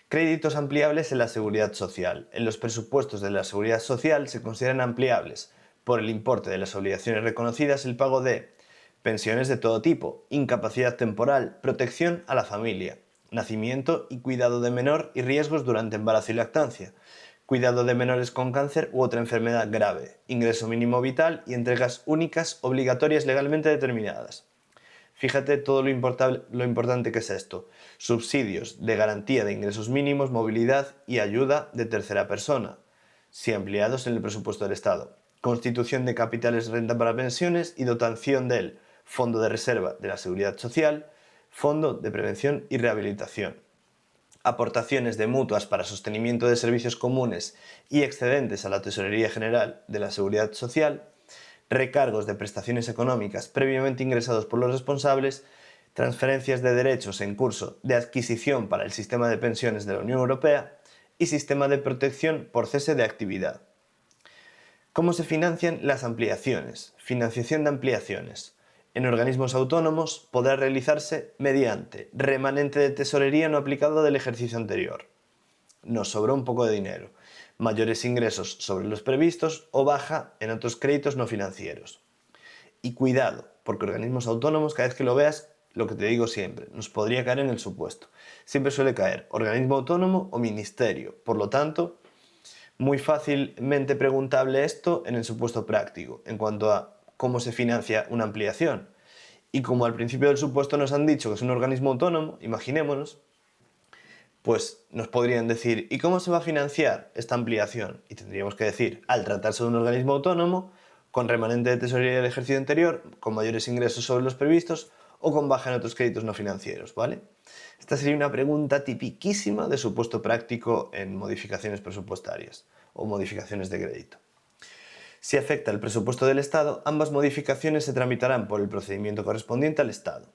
Créditos ampliables en la seguridad social. En los presupuestos de la seguridad social se consideran ampliables, por el importe de las obligaciones reconocidas, el pago de pensiones de todo tipo, incapacidad temporal, protección a la familia, nacimiento y cuidado de menor y riesgos durante embarazo y lactancia, cuidado de menores con cáncer u otra enfermedad grave, ingreso mínimo vital y entregas únicas obligatorias legalmente determinadas. Fíjate todo lo importante que es esto. Subsidios de garantía de ingresos mínimos, movilidad y ayuda de tercera persona, si ampliados en el presupuesto del Estado. Constitución de capitales renta para pensiones y dotación del Fondo de Reserva de la Seguridad Social, Fondo de Prevención y Rehabilitación. Aportaciones de mutuas para sostenimiento de servicios comunes y excedentes a la Tesorería General de la Seguridad Social, recargos de prestaciones económicas previamente ingresados por los responsables, transferencias de derechos en curso de adquisición para el sistema de pensiones de la Unión Europea y sistema de protección por cese de actividad. ¿Cómo se financian las ampliaciones? Financiación de ampliaciones. En organismos autónomos podrá realizarse mediante remanente de tesorería no aplicado del ejercicio anterior. Nos sobró un poco de dinero. Mayores ingresos sobre los previstos o baja en otros créditos no financieros. Y cuidado, porque organismos autónomos, cada vez que lo veas, lo que te digo siempre, nos podría caer en el supuesto. Siempre suele caer organismo autónomo o ministerio. Por lo tanto, muy fácilmente preguntable esto en el supuesto práctico, en cuanto a cómo se financia una ampliación. Y como al principio del supuesto nos han dicho que es un organismo autónomo, imaginémonos, pues nos podrían decir, ¿y cómo se va a financiar esta ampliación? Y tendríamos que decir, al tratarse de un organismo autónomo, con remanente de tesorería del ejercicio anterior, con mayores ingresos sobre los previstos o con baja en otros créditos no financieros, ¿vale? Esta sería una pregunta tipiquísima de supuesto práctico en modificaciones presupuestarias o modificaciones de crédito. Si afecta el presupuesto del Estado, ambas modificaciones se tramitarán por el procedimiento correspondiente al Estado.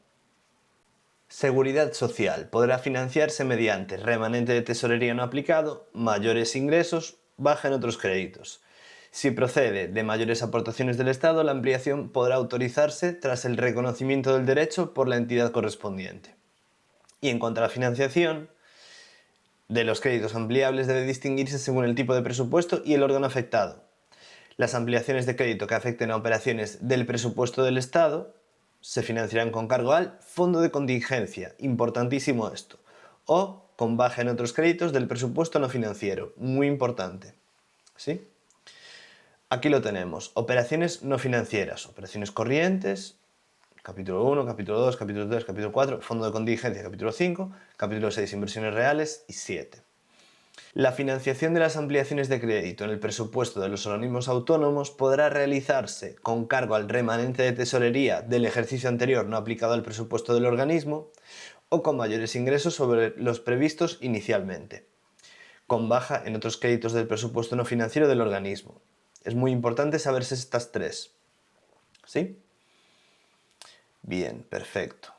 Seguridad social podrá financiarse mediante remanente de tesorería no aplicado, mayores ingresos, baja en otros créditos. Si procede de mayores aportaciones del Estado, la ampliación podrá autorizarse tras el reconocimiento del derecho por la entidad correspondiente. Y en cuanto a la financiación de los créditos ampliables, debe distinguirse según el tipo de presupuesto y el órgano afectado. Las ampliaciones de crédito que afecten a operaciones del presupuesto del Estado se financiarán con cargo al fondo de contingencia, importantísimo esto, o con baja en otros créditos del presupuesto no financiero, muy importante, ¿sí? Aquí lo tenemos, operaciones no financieras, operaciones corrientes, capítulo 1, capítulo 2, capítulo 3, capítulo 4, fondo de contingencia, capítulo 5, capítulo 6, inversiones reales y 7. La financiación de las ampliaciones de crédito en el presupuesto de los organismos autónomos podrá realizarse con cargo al remanente de tesorería del ejercicio anterior no aplicado al presupuesto del organismo o con mayores ingresos sobre los previstos inicialmente, con baja en otros créditos del presupuesto no financiero del organismo. Es muy importante saberse estas tres. ¿Sí? Bien, perfecto.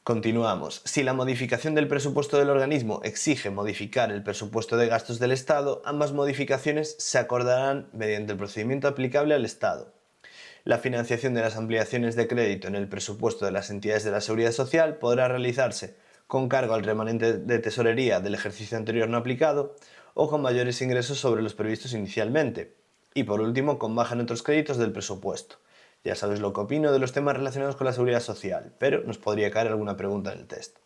Continuamos. Si la modificación del presupuesto del organismo exige modificar el presupuesto de gastos del Estado, ambas modificaciones se acordarán mediante el procedimiento aplicable al Estado. La financiación de las ampliaciones de crédito en el presupuesto de las entidades de la Seguridad Social podrá realizarse con cargo al remanente de tesorería del ejercicio anterior no aplicado o con mayores ingresos sobre los previstos inicialmente. Y por último, con baja en otros créditos del presupuesto. Ya sabes lo que opino de los temas relacionados con la seguridad social, pero nos podría caer alguna pregunta en el test.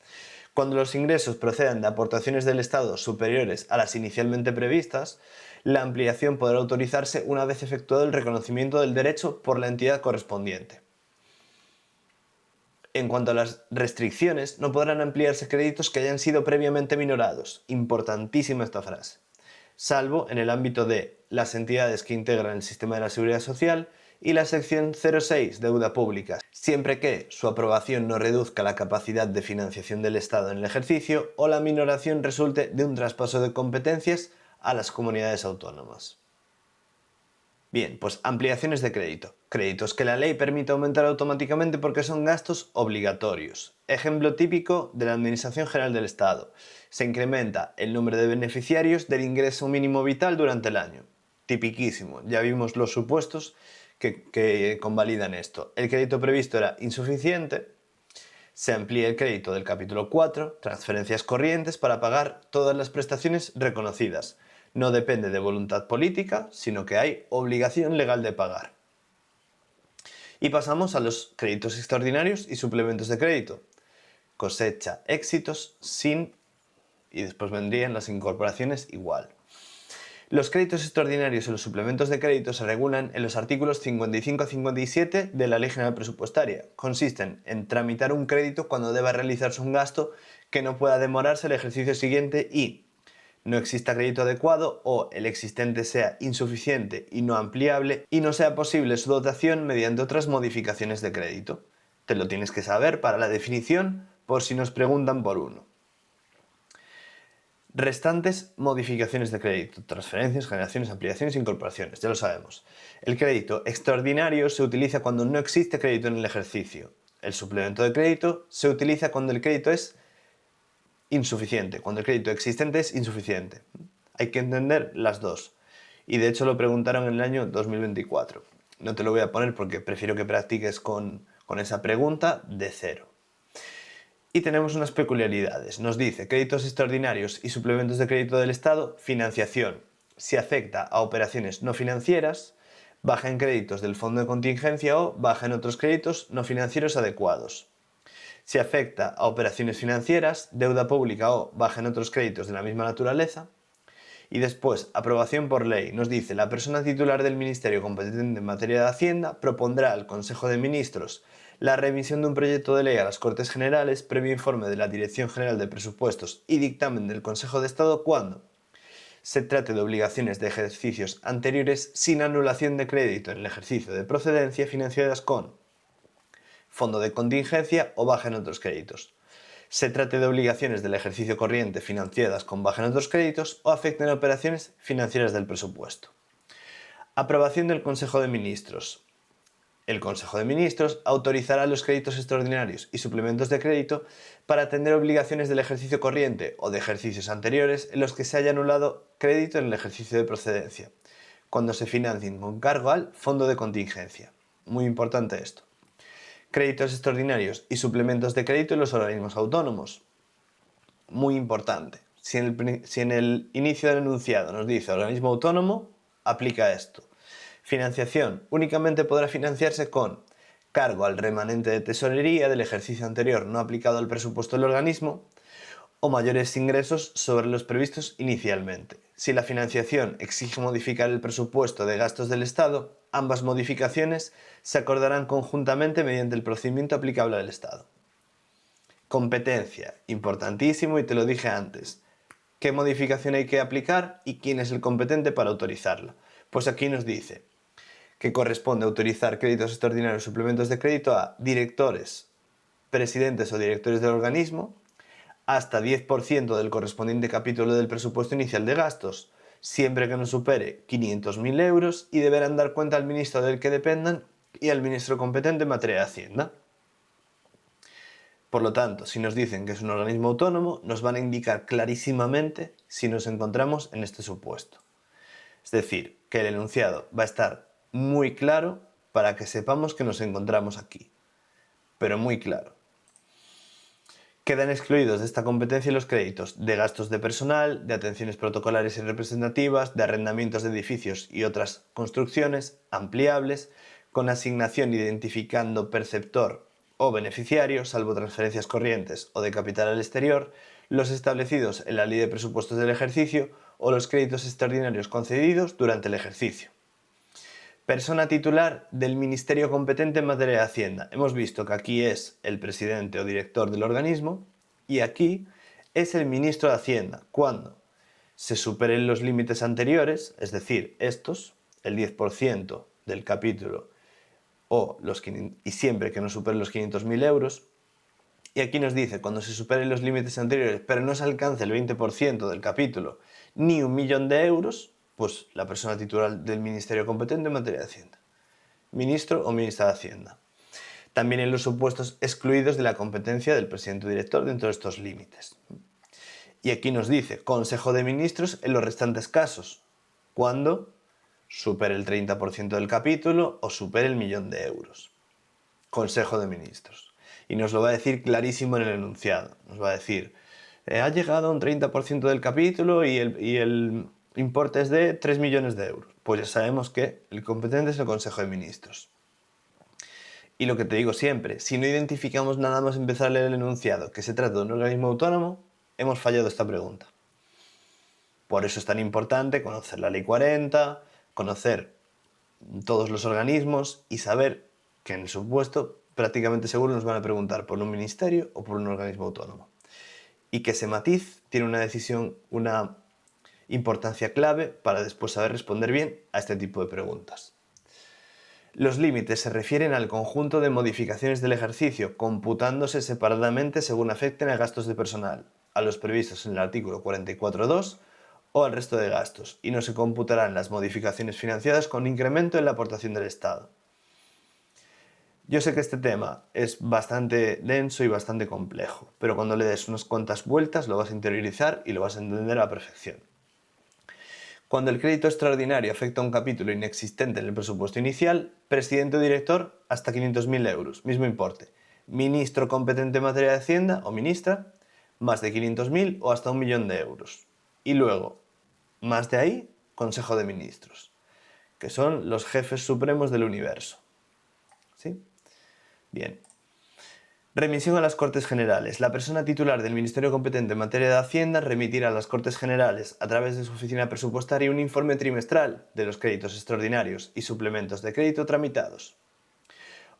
Cuando los ingresos procedan de aportaciones del Estado superiores a las inicialmente previstas, la ampliación podrá autorizarse una vez efectuado el reconocimiento del derecho por la entidad correspondiente. En cuanto a las restricciones, no podrán ampliarse créditos que hayan sido previamente minorados. Importantísima esta frase. Salvo en el ámbito de las entidades que integran el sistema de la seguridad social y la sección 06, deuda pública, siempre que su aprobación no reduzca la capacidad de financiación del Estado en el ejercicio o la minoración resulte de un traspaso de competencias a las comunidades autónomas. Bien, pues ampliaciones de crédito. Créditos que la ley permite aumentar automáticamente porque son gastos obligatorios. Ejemplo típico de la Administración General del Estado. Se incrementa el número de beneficiarios del ingreso mínimo vital durante el año. Tipiquísimo, ya vimos los supuestos que convalidan esto. El crédito previsto era insuficiente, se amplía el crédito del capítulo 4, transferencias corrientes, para pagar todas las prestaciones reconocidas. No depende de voluntad política, sino que hay obligación legal de pagar. Y pasamos a los créditos extraordinarios y suplementos de crédito. Cosecha éxitos sin... y después vendrían las incorporaciones igual. Los créditos extraordinarios y los suplementos de crédito se regulan en los artículos 55 a 57 de la Ley General Presupuestaria. Consisten en tramitar un crédito cuando deba realizarse un gasto que no pueda demorarse el ejercicio siguiente y no exista crédito adecuado o el existente sea insuficiente y no ampliable y no sea posible su dotación mediante otras modificaciones de crédito. Te lo tienes que saber para la definición por si nos preguntan por uno. Restantes modificaciones de crédito, transferencias, generaciones, ampliaciones e incorporaciones, ya lo sabemos. El crédito extraordinario se utiliza cuando no existe crédito en el ejercicio. El suplemento de crédito se utiliza cuando el crédito es insuficiente, cuando el crédito existente es insuficiente. Hay que entender las dos. Y de hecho lo preguntaron en el año 2024. No te lo voy a poner porque prefiero que practiques con esa pregunta de cero. Y tenemos unas peculiaridades. Nos dice créditos extraordinarios y suplementos de crédito del Estado, financiación. Si afecta a operaciones no financieras, baja en créditos del fondo de contingencia o baja en otros créditos no financieros adecuados. Si afecta a operaciones financieras, deuda pública o baja en otros créditos de la misma naturaleza. Y después, aprobación por ley. Nos dice, la persona titular del Ministerio competente en materia de Hacienda propondrá al Consejo de Ministros la remisión de un proyecto de ley a las Cortes Generales previo informe de la Dirección General de Presupuestos y dictamen del Consejo de Estado cuando se trate de obligaciones de ejercicios anteriores sin anulación de crédito en el ejercicio de procedencia financiadas con fondo de contingencia o baja en otros créditos. Se trate de obligaciones del ejercicio corriente financiadas con baja en otros créditos o afecten a operaciones financieras del presupuesto. Aprobación del Consejo de Ministros. El Consejo de Ministros autorizará los créditos extraordinarios y suplementos de crédito para atender obligaciones del ejercicio corriente o de ejercicios anteriores en los que se haya anulado crédito en el ejercicio de procedencia, cuando se financien con cargo al fondo de contingencia. Muy importante esto. Créditos extraordinarios y suplementos de crédito en los organismos autónomos. Muy importante. Si en el inicio del enunciado nos dice organismo autónomo, aplica esto. Financiación. Únicamente podrá financiarse con cargo al remanente de tesorería del ejercicio anterior no aplicado al presupuesto del organismo o mayores ingresos sobre los previstos inicialmente. Si la financiación exige modificar el presupuesto de gastos del Estado, ambas modificaciones se acordarán conjuntamente mediante el procedimiento aplicable al Estado. Competencia, importantísimo y te lo dije antes. ¿Qué modificación hay que aplicar y quién es el competente para autorizarla? Pues aquí nos dice que corresponde autorizar créditos extraordinarios o suplementos de crédito a directores, presidentes o directores del organismo, hasta 10% del correspondiente capítulo del presupuesto inicial de gastos, siempre que no supere 500.000 euros, y deberán dar cuenta al ministro del que dependan y al ministro competente en materia de Hacienda. Por lo tanto, si nos dicen que es un organismo autónomo, nos van a indicar clarísimamente si nos encontramos en este supuesto. Es decir, que el enunciado va a estar muy claro para que sepamos que nos encontramos aquí, pero muy claro. Quedan excluidos de esta competencia los créditos de gastos de personal, de atenciones protocolares y representativas, de arrendamientos de edificios y otras construcciones ampliables, con asignación identificando perceptor o beneficiario, salvo transferencias corrientes o de capital al exterior, los establecidos en la Ley de Presupuestos del ejercicio o los créditos extraordinarios concedidos durante el ejercicio. Persona titular del ministerio competente en materia de Hacienda. Hemos visto que aquí es el presidente o director del organismo y aquí es el ministro de Hacienda. Cuando se superen los límites anteriores, es decir, estos, el 10% del capítulo y siempre que no superen los 500.000 euros, y aquí nos dice cuando se superen los límites anteriores pero no se alcance el 20% del capítulo ni 1.000.000 de euros, pues la persona titular del ministerio competente en materia de Hacienda. Ministro o ministra de Hacienda. También en los supuestos excluidos de la competencia del presidente o director dentro de estos límites. Y aquí nos dice Consejo de Ministros en los restantes casos, cuando supere el 30% del capítulo o supere el 1.000.000 de euros. Consejo de Ministros. Y nos lo va a decir clarísimo en el enunciado. Nos va a decir, ha llegado a un 30% del capítulo y el importe es de 3 millones de euros. Pues ya sabemos que el competente es el Consejo de Ministros. Y lo que te digo siempre, si no identificamos nada más empezar a leer el enunciado que se trata de un organismo autónomo, hemos fallado esta pregunta. Por eso es tan importante conocer la Ley 40, conocer todos los organismos y saber que en el supuesto prácticamente seguro nos van a preguntar por un ministerio o por un organismo autónomo. Y que ese matiz tiene una importancia clave para después saber responder bien a este tipo de preguntas. Los límites se refieren al conjunto de modificaciones del ejercicio, computándose separadamente según afecten a gastos de personal, a los previstos en el artículo 44.2 o al resto de gastos, y no se computarán las modificaciones financiadas con incremento en la aportación del Estado. Yo sé que este tema es bastante denso y bastante complejo, pero cuando le des unas cuantas vueltas lo vas a interiorizar y lo vas a entender a la perfección. Cuando el crédito extraordinario afecta a un capítulo inexistente en el presupuesto inicial, presidente o director hasta 500.000 euros, mismo importe. Ministro competente en materia de Hacienda o ministra, más de 500.000 o hasta 1.000.000 de euros. Y luego, más de ahí, Consejo de Ministros, que son los jefes supremos del universo. ¿Sí? Bien. Remisión a las Cortes Generales. La persona titular del Ministerio competente en materia de Hacienda remitirá a las Cortes Generales, a través de su oficina presupuestaria, un informe trimestral de los créditos extraordinarios y suplementos de crédito tramitados.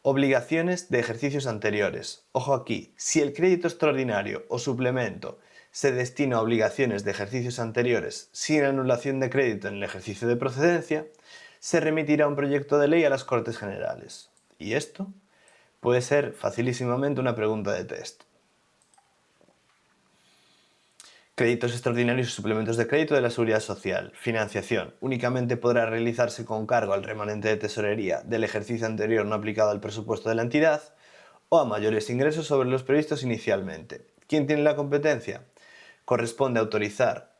Obligaciones de ejercicios anteriores. Ojo aquí, si el crédito extraordinario o suplemento se destina a obligaciones de ejercicios anteriores sin anulación de crédito en el ejercicio de procedencia, se remitirá un proyecto de ley a las Cortes Generales. ¿Y esto? Puede ser facilísimamente una pregunta de test. Créditos extraordinarios y suplementos de crédito de la Seguridad Social. Financiación. Únicamente podrá realizarse con cargo al remanente de tesorería del ejercicio anterior no aplicado al presupuesto de la entidad o a mayores ingresos sobre los previstos inicialmente. ¿Quién tiene la competencia? Corresponde autorizar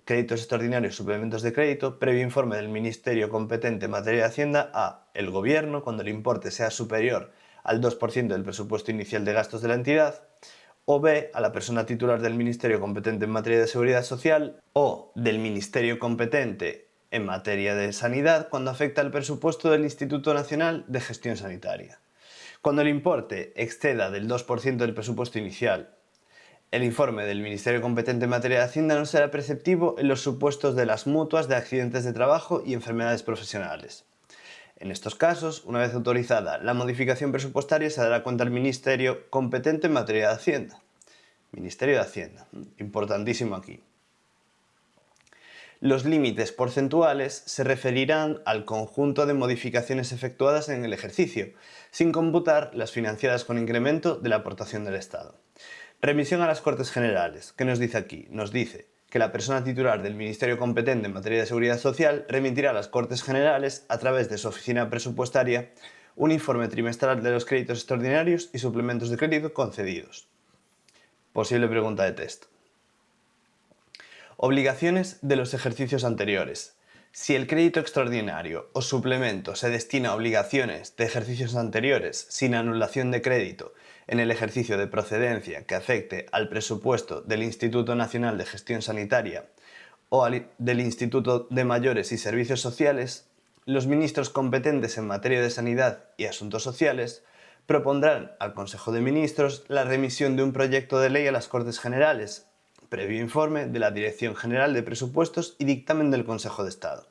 créditos extraordinarios y suplementos de crédito previo informe del Ministerio competente en materia de Hacienda a el Gobierno cuando el importe sea superior al 2% del presupuesto inicial de gastos de la entidad, o B, a la persona titular del Ministerio competente en materia de Seguridad Social o del Ministerio competente en materia de Sanidad cuando afecta al presupuesto del Instituto Nacional de Gestión Sanitaria. Cuando el importe exceda del 2% del presupuesto inicial, El informe del Ministerio competente en materia de Hacienda no será preceptivo en los supuestos de las mutuas de accidentes de trabajo y enfermedades profesionales. En estos casos, una vez autorizada la modificación presupuestaria, se dará cuenta al Ministerio competente en materia de Hacienda. Ministerio de Hacienda, importantísimo aquí. Los límites porcentuales se referirán al conjunto de modificaciones efectuadas en el ejercicio, sin computar las financiadas con incremento de la aportación del Estado. Remisión a las Cortes Generales. ¿Qué nos dice aquí? Nos dice que la persona titular del Ministerio competente en materia de seguridad social remitirá a las Cortes Generales, a través de su oficina presupuestaria, un informe trimestral de los créditos extraordinarios y suplementos de crédito concedidos. Posible pregunta de texto. Obligaciones de los ejercicios anteriores. Si el crédito extraordinario o suplemento se destina a obligaciones de ejercicios anteriores sin anulación de crédito en el ejercicio de procedencia que afecte al presupuesto del Instituto Nacional de Gestión Sanitaria o del Instituto de Mayores y Servicios Sociales, los ministros competentes en materia de sanidad y asuntos sociales propondrán al Consejo de Ministros la remisión de un proyecto de ley a las Cortes Generales, previo informe de la Dirección General de Presupuestos y dictamen del Consejo de Estado.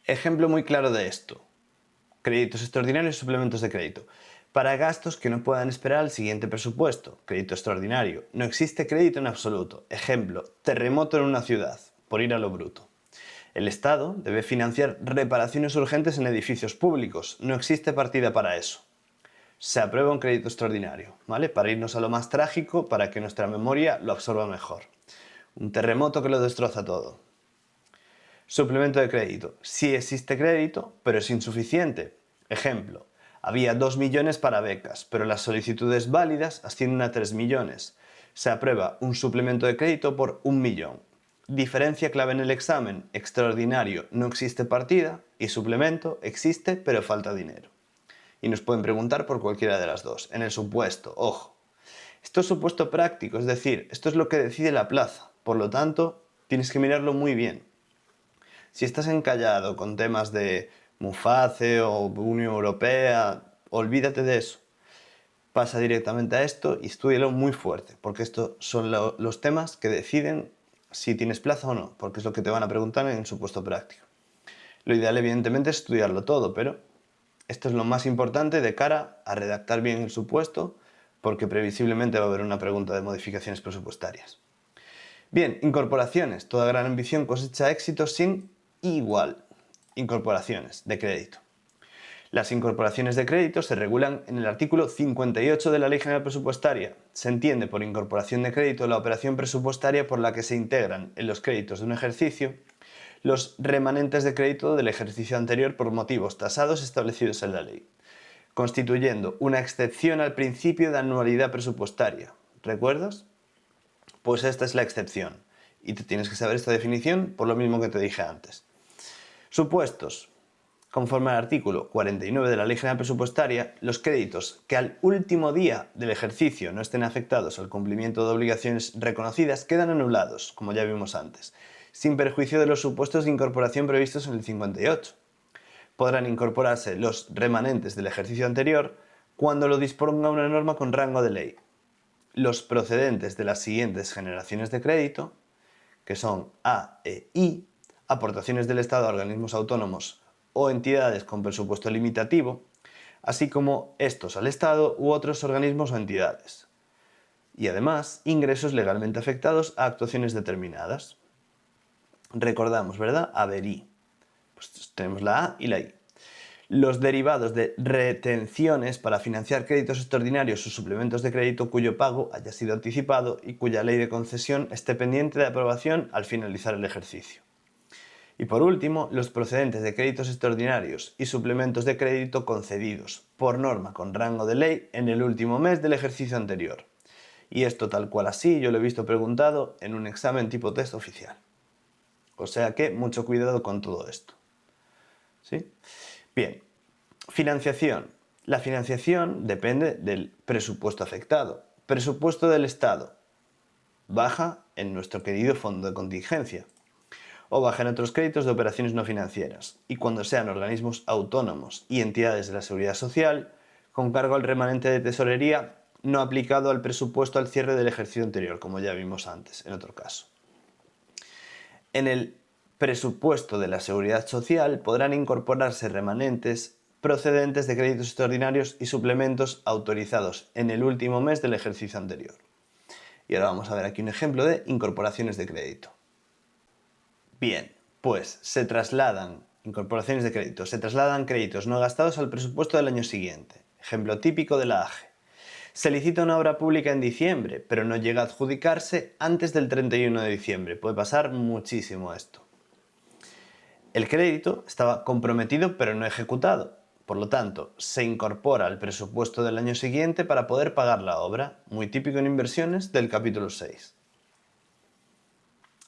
Ejemplo muy claro de esto: créditos extraordinarios y suplementos de crédito. Para gastos que no puedan esperar al siguiente presupuesto, crédito extraordinario. No existe crédito en absoluto. Ejemplo, terremoto en una ciudad, por ir a lo bruto. El Estado debe financiar reparaciones urgentes en edificios públicos. No existe partida para eso. Se aprueba un crédito extraordinario, ¿vale? Para irnos a lo más trágico, para que nuestra memoria lo absorba mejor. Un terremoto que lo destroza todo. Suplemento de crédito. Sí existe crédito, pero es insuficiente. Ejemplo, había 2 millones para becas, pero las solicitudes válidas ascienden a 3 millones. Se aprueba un suplemento de crédito por 1 millón. Diferencia clave en el examen: extraordinario no existe partida y suplemento existe, pero falta dinero. Y nos pueden preguntar por cualquiera de las dos. En el supuesto, ojo, esto es supuesto práctico, es decir, esto es lo que decide la plaza. Por lo tanto, tienes que mirarlo muy bien. Si estás encallado con temas de MUFACE o Unión Europea, olvídate de eso. Pasa directamente a esto y estúdialo muy fuerte, porque estos son los temas que deciden si tienes plaza o no, porque es lo que te van a preguntar en el supuesto práctico. Lo ideal, evidentemente, es estudiarlo todo, pero esto es lo más importante de cara a redactar bien el supuesto, porque previsiblemente va a haber una pregunta de modificaciones presupuestarias. Bien, incorporaciones. Toda gran ambición cosecha éxitos sin igual. Incorporaciones de crédito. Las incorporaciones de crédito se regulan en el artículo 58 de la Ley General Presupuestaria. Se entiende por incorporación de crédito la operación presupuestaria por la que se integran en los créditos de un ejercicio los remanentes de crédito del ejercicio anterior por motivos tasados establecidos en la ley, constituyendo una excepción al principio de anualidad presupuestaria. ¿Recuerdas? Pues esta es la excepción, y te tienes que saber esta definición por lo mismo que te dije antes. Supuestos. Conforme al artículo 49 de la Ley General Presupuestaria, los créditos que al último día del ejercicio no estén afectados al cumplimiento de obligaciones reconocidas quedan anulados, como ya vimos antes, sin perjuicio de los supuestos de incorporación previstos en el 58. Podrán incorporarse los remanentes del ejercicio anterior cuando lo disponga una norma con rango de ley. Los procedentes de las siguientes generaciones de crédito, que son A e I, aportaciones del Estado a organismos autónomos o entidades con presupuesto limitativo, así como estos al Estado u otros organismos o entidades. Y además, ingresos legalmente afectados a actuaciones determinadas. Recordamos, ¿verdad? A, ver, I. Pues tenemos la A y la I. Los derivados de retenciones para financiar créditos extraordinarios o suplementos de crédito cuyo pago haya sido anticipado y cuya ley de concesión esté pendiente de aprobación al finalizar el ejercicio. Y por último, los procedentes de créditos extraordinarios y suplementos de crédito concedidos por norma con rango de ley en el último mes del ejercicio anterior. Y esto tal cual así yo lo he visto preguntado en un examen tipo test oficial. O sea que mucho cuidado con todo esto. ¿Sí? Bien, financiación. La financiación depende del presupuesto afectado. Presupuesto del Estado. Baja en nuestro querido fondo de contingencia. O baja en otros créditos de operaciones no financieras. Y cuando sean organismos autónomos y entidades de la seguridad social, con cargo al remanente de tesorería, no aplicado al presupuesto al cierre del ejercicio anterior, como ya vimos antes, en otro caso. En el presupuesto de la Seguridad Social podrán incorporarse remanentes procedentes de créditos extraordinarios y suplementos autorizados en el último mes del ejercicio anterior. Y ahora vamos a ver aquí un ejemplo de incorporaciones de crédito. Bien, pues incorporaciones de crédito, se trasladan créditos no gastados al presupuesto del año siguiente. Ejemplo típico de la AGE. Se licita una obra pública en diciembre, pero no llega a adjudicarse antes del 31 de diciembre. Puede pasar muchísimo esto. El crédito estaba comprometido pero no ejecutado. Por lo tanto, se incorpora al presupuesto del año siguiente para poder pagar la obra, muy típico en inversiones del capítulo 6.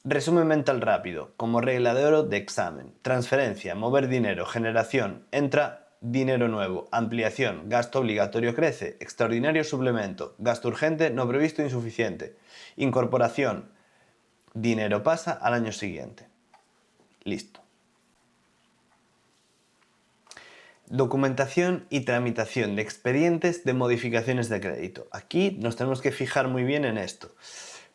Resumen mental rápido, como regla de oro de examen. Transferencia, mover dinero, generación, entra dinero nuevo, ampliación, gasto obligatorio crece, extraordinario suplemento, gasto urgente no previsto insuficiente, incorporación, dinero pasa al año siguiente. Listo. Documentación y tramitación de expedientes de modificaciones de crédito. Aquí nos tenemos que fijar muy bien en esto,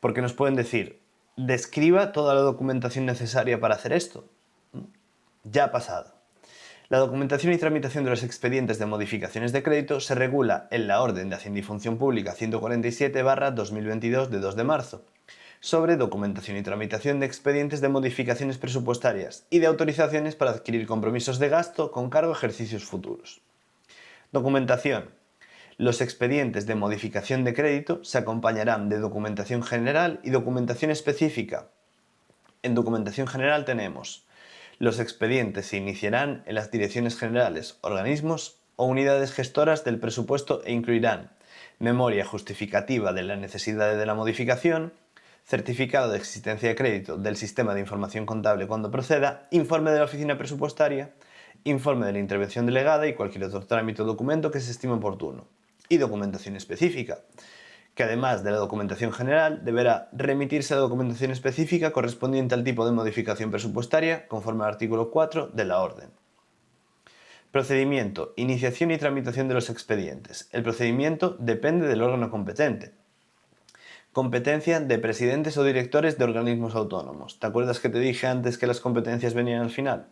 porque nos pueden decir, describa toda la documentación necesaria para hacer esto. Ya ha pasado. La documentación y tramitación de los expedientes de modificaciones de crédito se regula en la Orden de Hacienda y Función Pública 147/2022 de 2 de marzo, sobre documentación y tramitación de expedientes de modificaciones presupuestarias y de autorizaciones para adquirir compromisos de gasto con cargo a ejercicios futuros. Documentación. Los expedientes de modificación de crédito se acompañarán de documentación general y documentación específica. En documentación general tenemos: los expedientes se iniciarán en las direcciones generales, organismos o unidades gestoras del presupuesto e incluirán memoria justificativa de la necesidad de la modificación, certificado de existencia de crédito del sistema de información contable cuando proceda, informe de la oficina presupuestaria, informe de la intervención delegada y cualquier otro trámite o documento que se estime oportuno. Y documentación específica, que además de la documentación general deberá remitirse a la documentación específica correspondiente al tipo de modificación presupuestaria conforme al artículo 4 de la orden. Procedimiento, iniciación y tramitación de los expedientes. El procedimiento depende del órgano competente. Competencia de presidentes o directores de organismos autónomos. ¿Te acuerdas que te dije antes que las competencias venían al final?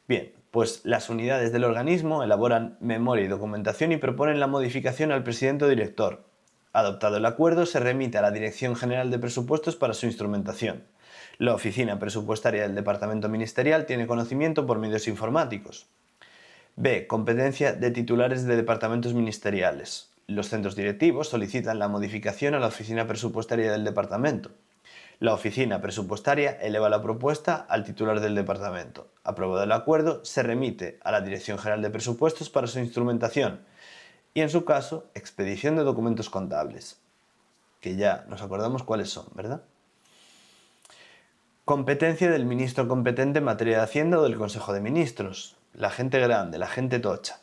Bien, pues las unidades del organismo elaboran memoria y documentación y proponen la modificación al presidente o director. Adoptado el acuerdo, se remite a la Dirección General de Presupuestos para su instrumentación. La oficina presupuestaria del Departamento Ministerial tiene conocimiento por medios informáticos. B. Competencia de titulares de departamentos ministeriales. Los centros directivos solicitan la modificación a la oficina presupuestaria del departamento. La oficina presupuestaria eleva la propuesta al titular del departamento. Aprobado el acuerdo, se remite a la Dirección General de Presupuestos para su instrumentación y, en su caso, expedición de documentos contables, que ya nos acordamos cuáles son, ¿verdad? Competencia del ministro competente en materia de Hacienda o del Consejo de Ministros. La gente grande, la gente tocha.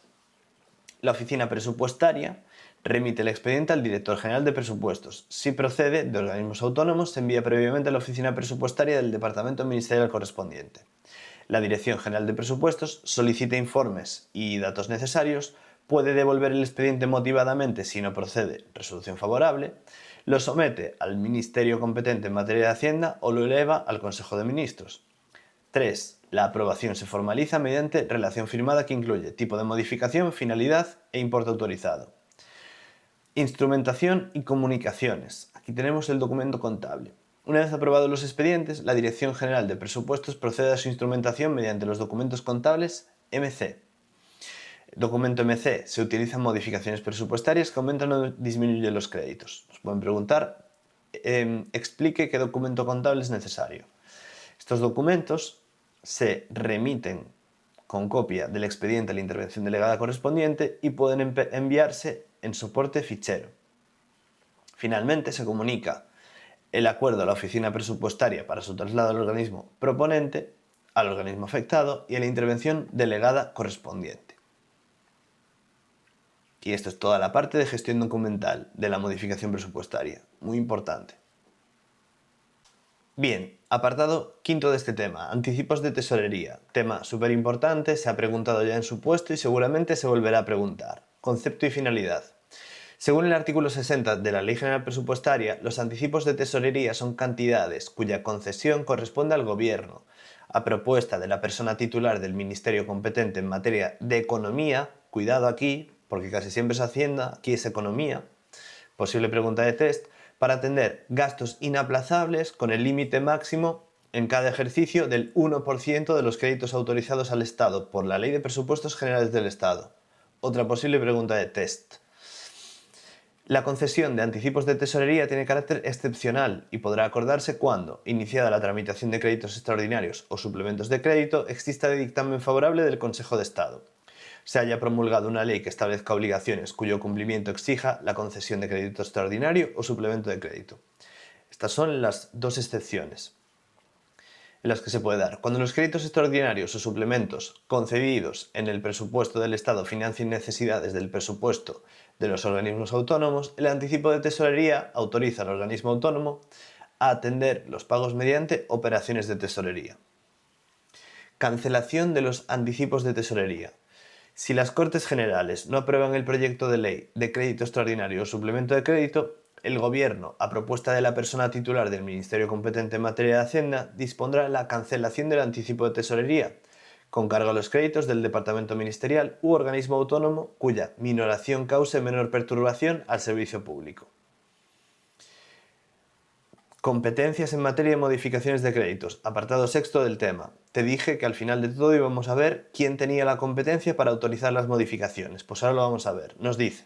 La oficina presupuestaria remite el expediente al director general de presupuestos. Si procede de organismos autónomos, se envía previamente a la oficina presupuestaria del departamento ministerial correspondiente. La Dirección General de Presupuestos solicita informes y datos necesarios, puede devolver el expediente motivadamente si no procede resolución favorable, lo somete al ministerio competente en materia de Hacienda o lo eleva al Consejo de Ministros. 3. La aprobación se formaliza mediante relación firmada que incluye tipo de modificación, finalidad e importe autorizado. Instrumentación y comunicaciones. Aquí tenemos el documento contable. Una vez aprobados los expedientes, la Dirección General de Presupuestos procede a su instrumentación mediante los documentos contables MC. Documento MC. Se utilizan modificaciones presupuestarias que aumentan o disminuyen los créditos. Nos pueden preguntar, explique qué documento contable es necesario. Estos documentos se remiten con copia del expediente a la intervención delegada correspondiente y pueden enviarse en soporte fichero. Finalmente, se comunica el acuerdo a la oficina presupuestaria para su traslado al organismo proponente, al organismo afectado y a la intervención delegada correspondiente. Y esto es toda la parte de gestión documental de la modificación presupuestaria, muy importante. Bien, apartado quinto de este tema, anticipos de tesorería. Tema súper importante, se ha preguntado ya en su puesto y seguramente se volverá a preguntar. Concepto y finalidad. Según el artículo 60 de la Ley General Presupuestaria, los anticipos de tesorería son cantidades cuya concesión corresponde al Gobierno, a propuesta de la persona titular del Ministerio competente en materia de economía, cuidado aquí, porque casi siempre es Hacienda, aquí es economía, posible pregunta de test, para atender gastos inaplazables con el límite máximo en cada ejercicio del 1% de los créditos autorizados al Estado por la Ley de Presupuestos Generales del Estado. Otra posible pregunta de test. La concesión de anticipos de tesorería tiene carácter excepcional y podrá acordarse cuando, iniciada la tramitación de créditos extraordinarios o suplementos de crédito, exista dictamen favorable del Consejo de Estado, se haya promulgado una ley que establezca obligaciones cuyo cumplimiento exija la concesión de crédito extraordinario o suplemento de crédito. Estas son las dos excepciones en las que se puede dar. Cuando los créditos extraordinarios o suplementos concedidos en el presupuesto del Estado financien necesidades del presupuesto de los organismos autónomos, el anticipo de tesorería autoriza al organismo autónomo a atender los pagos mediante operaciones de tesorería. Cancelación de los anticipos de tesorería. Si las Cortes Generales no aprueban el proyecto de ley de crédito extraordinario o suplemento de crédito, el Gobierno, a propuesta de la persona titular del Ministerio competente en materia de Hacienda, dispondrá la cancelación del anticipo de tesorería, con cargo a los créditos del Departamento Ministerial u organismo autónomo cuya minoración cause menor perturbación al servicio público. Competencias en materia de modificaciones de créditos. Apartado sexto del tema. Te dije que al final de todo íbamos a ver quién tenía la competencia para autorizar las modificaciones. Pues ahora lo vamos a ver. Nos dice: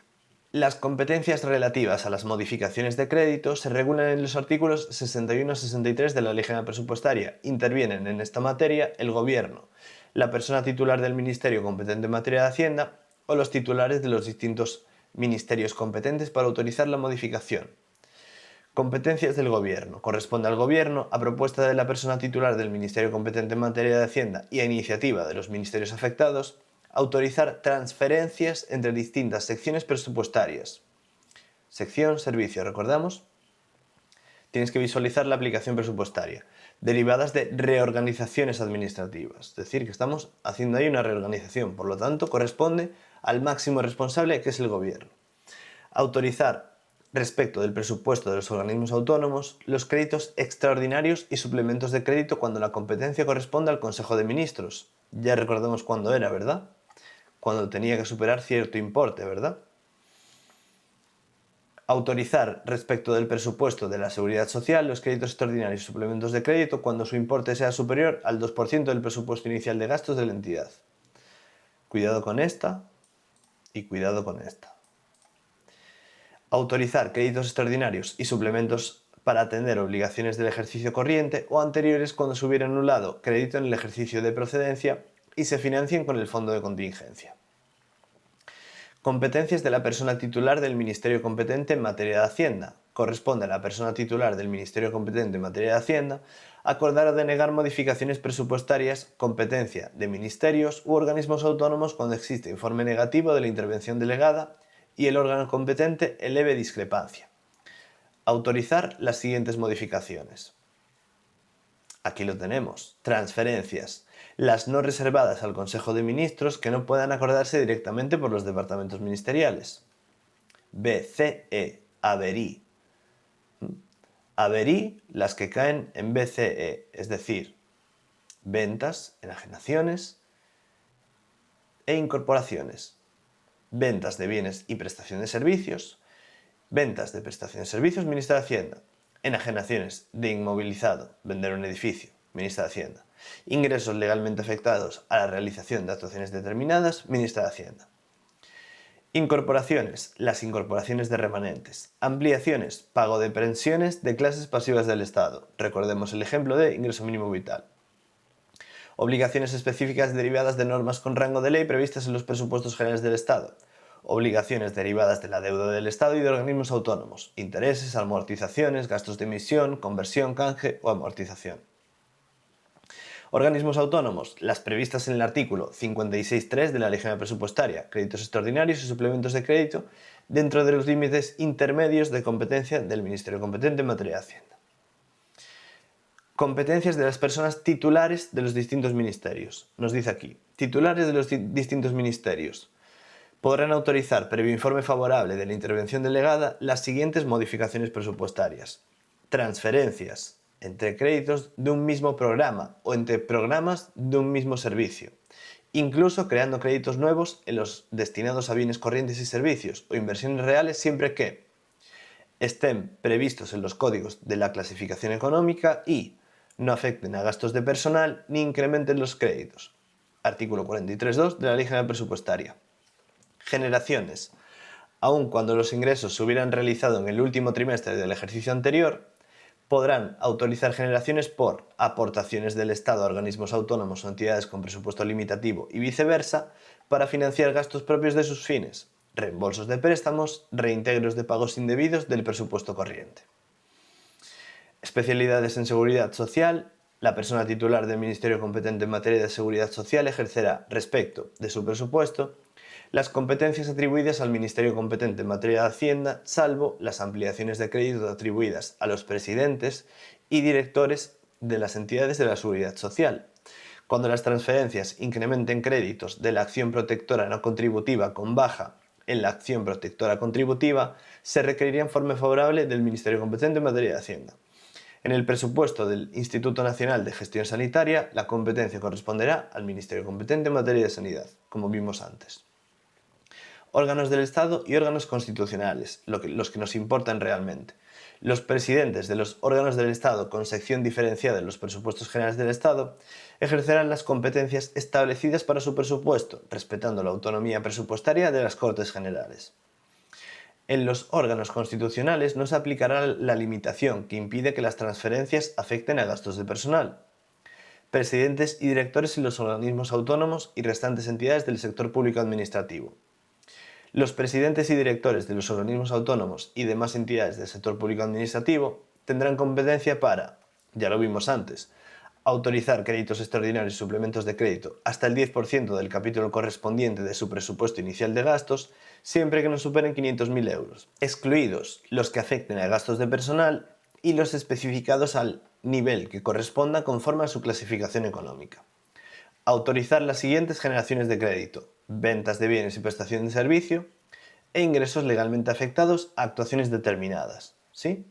las competencias relativas a las modificaciones de crédito se regulan en los artículos 61 a 63 de la Ley General Presupuestaria. Intervienen en esta materia el Gobierno, la persona titular del Ministerio competente en materia de Hacienda o los titulares de los distintos ministerios competentes para autorizar la modificación. Competencias del Gobierno. Corresponde al Gobierno, a propuesta de la persona titular del Ministerio competente en materia de Hacienda y a iniciativa de los ministerios afectados, autorizar transferencias entre distintas secciones presupuestarias. Sección, servicio, ¿recordamos? Tienes que visualizar la aplicación presupuestaria, derivadas de reorganizaciones administrativas. Es decir, que estamos haciendo ahí una reorganización, por lo tanto, corresponde al máximo responsable, que es el Gobierno. Autorizar, respecto del presupuesto de los organismos autónomos, los créditos extraordinarios y suplementos de crédito cuando la competencia corresponde al Consejo de Ministros. Ya recordamos cuándo era, ¿verdad? Cuando tenía que superar cierto importe, ¿verdad? Autorizar, respecto del presupuesto de la Seguridad Social, los créditos extraordinarios y suplementos de crédito cuando su importe sea superior al 2% del presupuesto inicial de gastos de la entidad. Cuidado con esta y cuidado con esta. Autorizar créditos extraordinarios y suplementos para atender obligaciones del ejercicio corriente o anteriores cuando se hubiera anulado crédito en el ejercicio de procedencia y se financien con el fondo de contingencia. Competencias de la persona titular del Ministerio competente en materia de Hacienda. Corresponde a la persona titular del Ministerio competente en materia de Hacienda acordar o denegar modificaciones presupuestarias, competencia de ministerios u organismos autónomos cuando existe informe negativo de la intervención delegada y el órgano competente eleve discrepancia. Autorizar las siguientes modificaciones. Aquí lo tenemos. Transferencias. Las no reservadas al Consejo de Ministros que no puedan acordarse directamente por los departamentos ministeriales. BCE. Averí. Averí, las que caen en BCE, es decir, ventas, enajenaciones e incorporaciones. Ventas de bienes y prestación de servicios, ventas de prestación de servicios, Ministro de Hacienda, enajenaciones de inmovilizado, vender un edificio, Ministro de Hacienda, ingresos legalmente afectados a la realización de actuaciones determinadas, Ministro de Hacienda. Incorporaciones, las incorporaciones de remanentes, ampliaciones, pago de pensiones de clases pasivas del Estado, recordemos el ejemplo de ingreso mínimo vital. Obligaciones específicas derivadas de normas con rango de ley previstas en los presupuestos generales del Estado. Obligaciones derivadas de la deuda del Estado y de organismos autónomos. Intereses, amortizaciones, gastos de emisión, conversión, canje o amortización. Organismos autónomos, las previstas en el artículo 56.3 de la Ley General Presupuestaria, créditos extraordinarios y suplementos de crédito dentro de los límites intermedios de competencia del Ministerio competente en materia de Hacienda. Competencias de las personas titulares de los distintos ministerios. Nos dice aquí, titulares de los distintos ministerios. podrán autorizar, previo informe favorable de la intervención delegada, las siguientes modificaciones presupuestarias. Transferencias entre créditos de un mismo programa o entre programas de un mismo servicio, incluso creando créditos nuevos en los destinados a bienes corrientes y servicios o inversiones reales siempre que estén previstos en los códigos de la clasificación económica y no afecten a gastos de personal ni incrementen los créditos. Artículo 43.2 de la Ley General Presupuestaria. Generaciones. Aun cuando los ingresos se hubieran realizado en el último trimestre del ejercicio anterior, podrán autorizar generaciones por aportaciones del Estado a organismos autónomos o entidades con presupuesto limitativo y viceversa para financiar gastos propios de sus fines, reembolsos de préstamos, reintegros de pagos indebidos del presupuesto corriente. Especialidades en seguridad social. La persona titular del Ministerio competente en materia de seguridad social ejercerá, respecto de su presupuesto, las competencias atribuidas al Ministerio competente en materia de Hacienda, salvo las ampliaciones de crédito atribuidas a los presidentes y directores de las entidades de la seguridad social. Cuando las transferencias incrementen créditos de la acción protectora no contributiva con baja en la acción protectora contributiva, se requeriría informe favorable del Ministerio competente en materia de Hacienda. En el presupuesto del Instituto Nacional de Gestión Sanitaria, la competencia corresponderá al Ministerio competente en materia de sanidad, como vimos antes. Órganos del Estado y órganos constitucionales, los que nos importan realmente. Los presidentes de los órganos del Estado con sección diferenciada en los presupuestos generales del Estado ejercerán las competencias establecidas para su presupuesto, respetando la autonomía presupuestaria de las Cortes Generales. En los órganos constitucionales no se aplicará la limitación que impide que las transferencias afecten a gastos de personal. Presidentes y directores en los organismos autónomos y restantes entidades del sector público administrativo. Los presidentes y directores de los organismos autónomos y demás entidades del sector público administrativo tendrán competencia para, ya lo vimos antes, autorizar créditos extraordinarios y suplementos de crédito hasta el 10% del capítulo correspondiente de su presupuesto inicial de gastos, siempre que no superen 500.000 euros, excluidos los que afecten a gastos de personal y los especificados al nivel que corresponda conforme a su clasificación económica. Autorizar las siguientes generaciones de crédito: ventas de bienes y prestación de servicio e ingresos legalmente afectados a actuaciones determinadas. ¿Sí?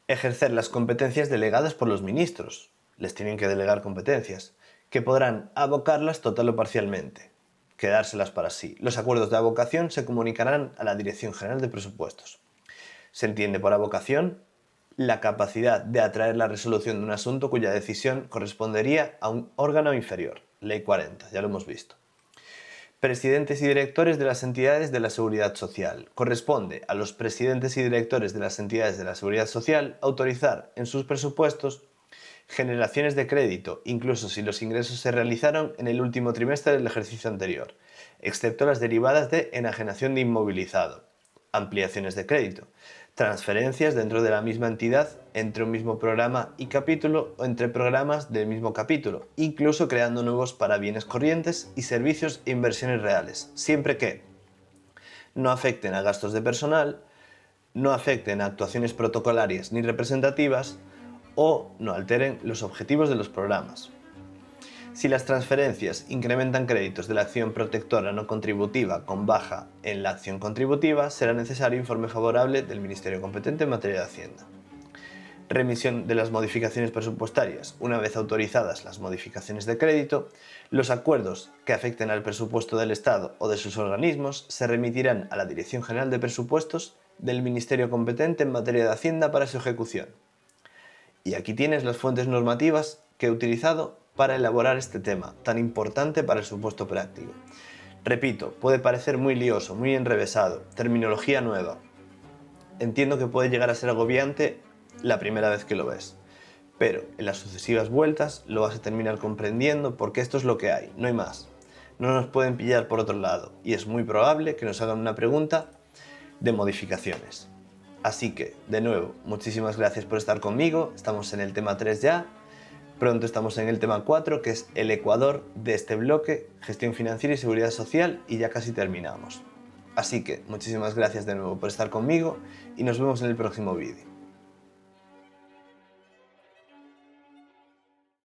Ejercer las competencias delegadas por los ministros. Les tienen que delegar competencias, que podrán abocarlas total o parcialmente, quedárselas para sí. Los acuerdos de abocación se comunicarán a la Dirección General de Presupuestos. Se entiende por abocación la capacidad de atraer la resolución de un asunto cuya decisión correspondería a un órgano inferior. Ley 40, ya lo hemos visto. Presidentes y directores de las entidades de la seguridad social. Corresponde a los presidentes y directores de las entidades de la seguridad social autorizar en sus presupuestos generaciones de crédito, incluso si los ingresos se realizaron en el último trimestre del ejercicio anterior, excepto las derivadas de enajenación de inmovilizado, ampliaciones de crédito, transferencias dentro de la misma entidad entre un mismo programa y capítulo o entre programas del mismo capítulo, incluso creando nuevos para bienes corrientes y servicios e inversiones reales, siempre que no afecten a gastos de personal, no afecten a actuaciones protocolarias ni representativas o no alteren los objetivos de los programas. Si las transferencias incrementan créditos de la acción protectora no contributiva con baja en la acción contributiva, será necesario informe favorable del Ministerio competente en materia de Hacienda. Remisión de las modificaciones presupuestarias. Una vez autorizadas las modificaciones de crédito, los acuerdos que afecten al presupuesto del Estado o de sus organismos se remitirán a la Dirección General de Presupuestos del Ministerio competente en materia de Hacienda para su ejecución. Y aquí tienes las fuentes normativas que he utilizado para elaborar este tema, tan importante para el supuesto práctico. Repito, puede parecer muy lioso, muy enrevesado, terminología nueva. Entiendo que puede llegar a ser agobiante la primera vez que lo ves, pero en las sucesivas vueltas lo vas a terminar comprendiendo porque esto es lo que hay, no hay más. No nos pueden pillar por otro lado y es muy probable que nos hagan una pregunta de modificaciones. Así que, de nuevo, muchísimas gracias por estar conmigo, estamos en el tema 3 ya. Pronto estamos en el tema 4, que es el ecuador de este bloque, gestión financiera y seguridad social, y ya casi terminamos. Así que muchísimas gracias de nuevo por estar conmigo y nos vemos en el próximo vídeo.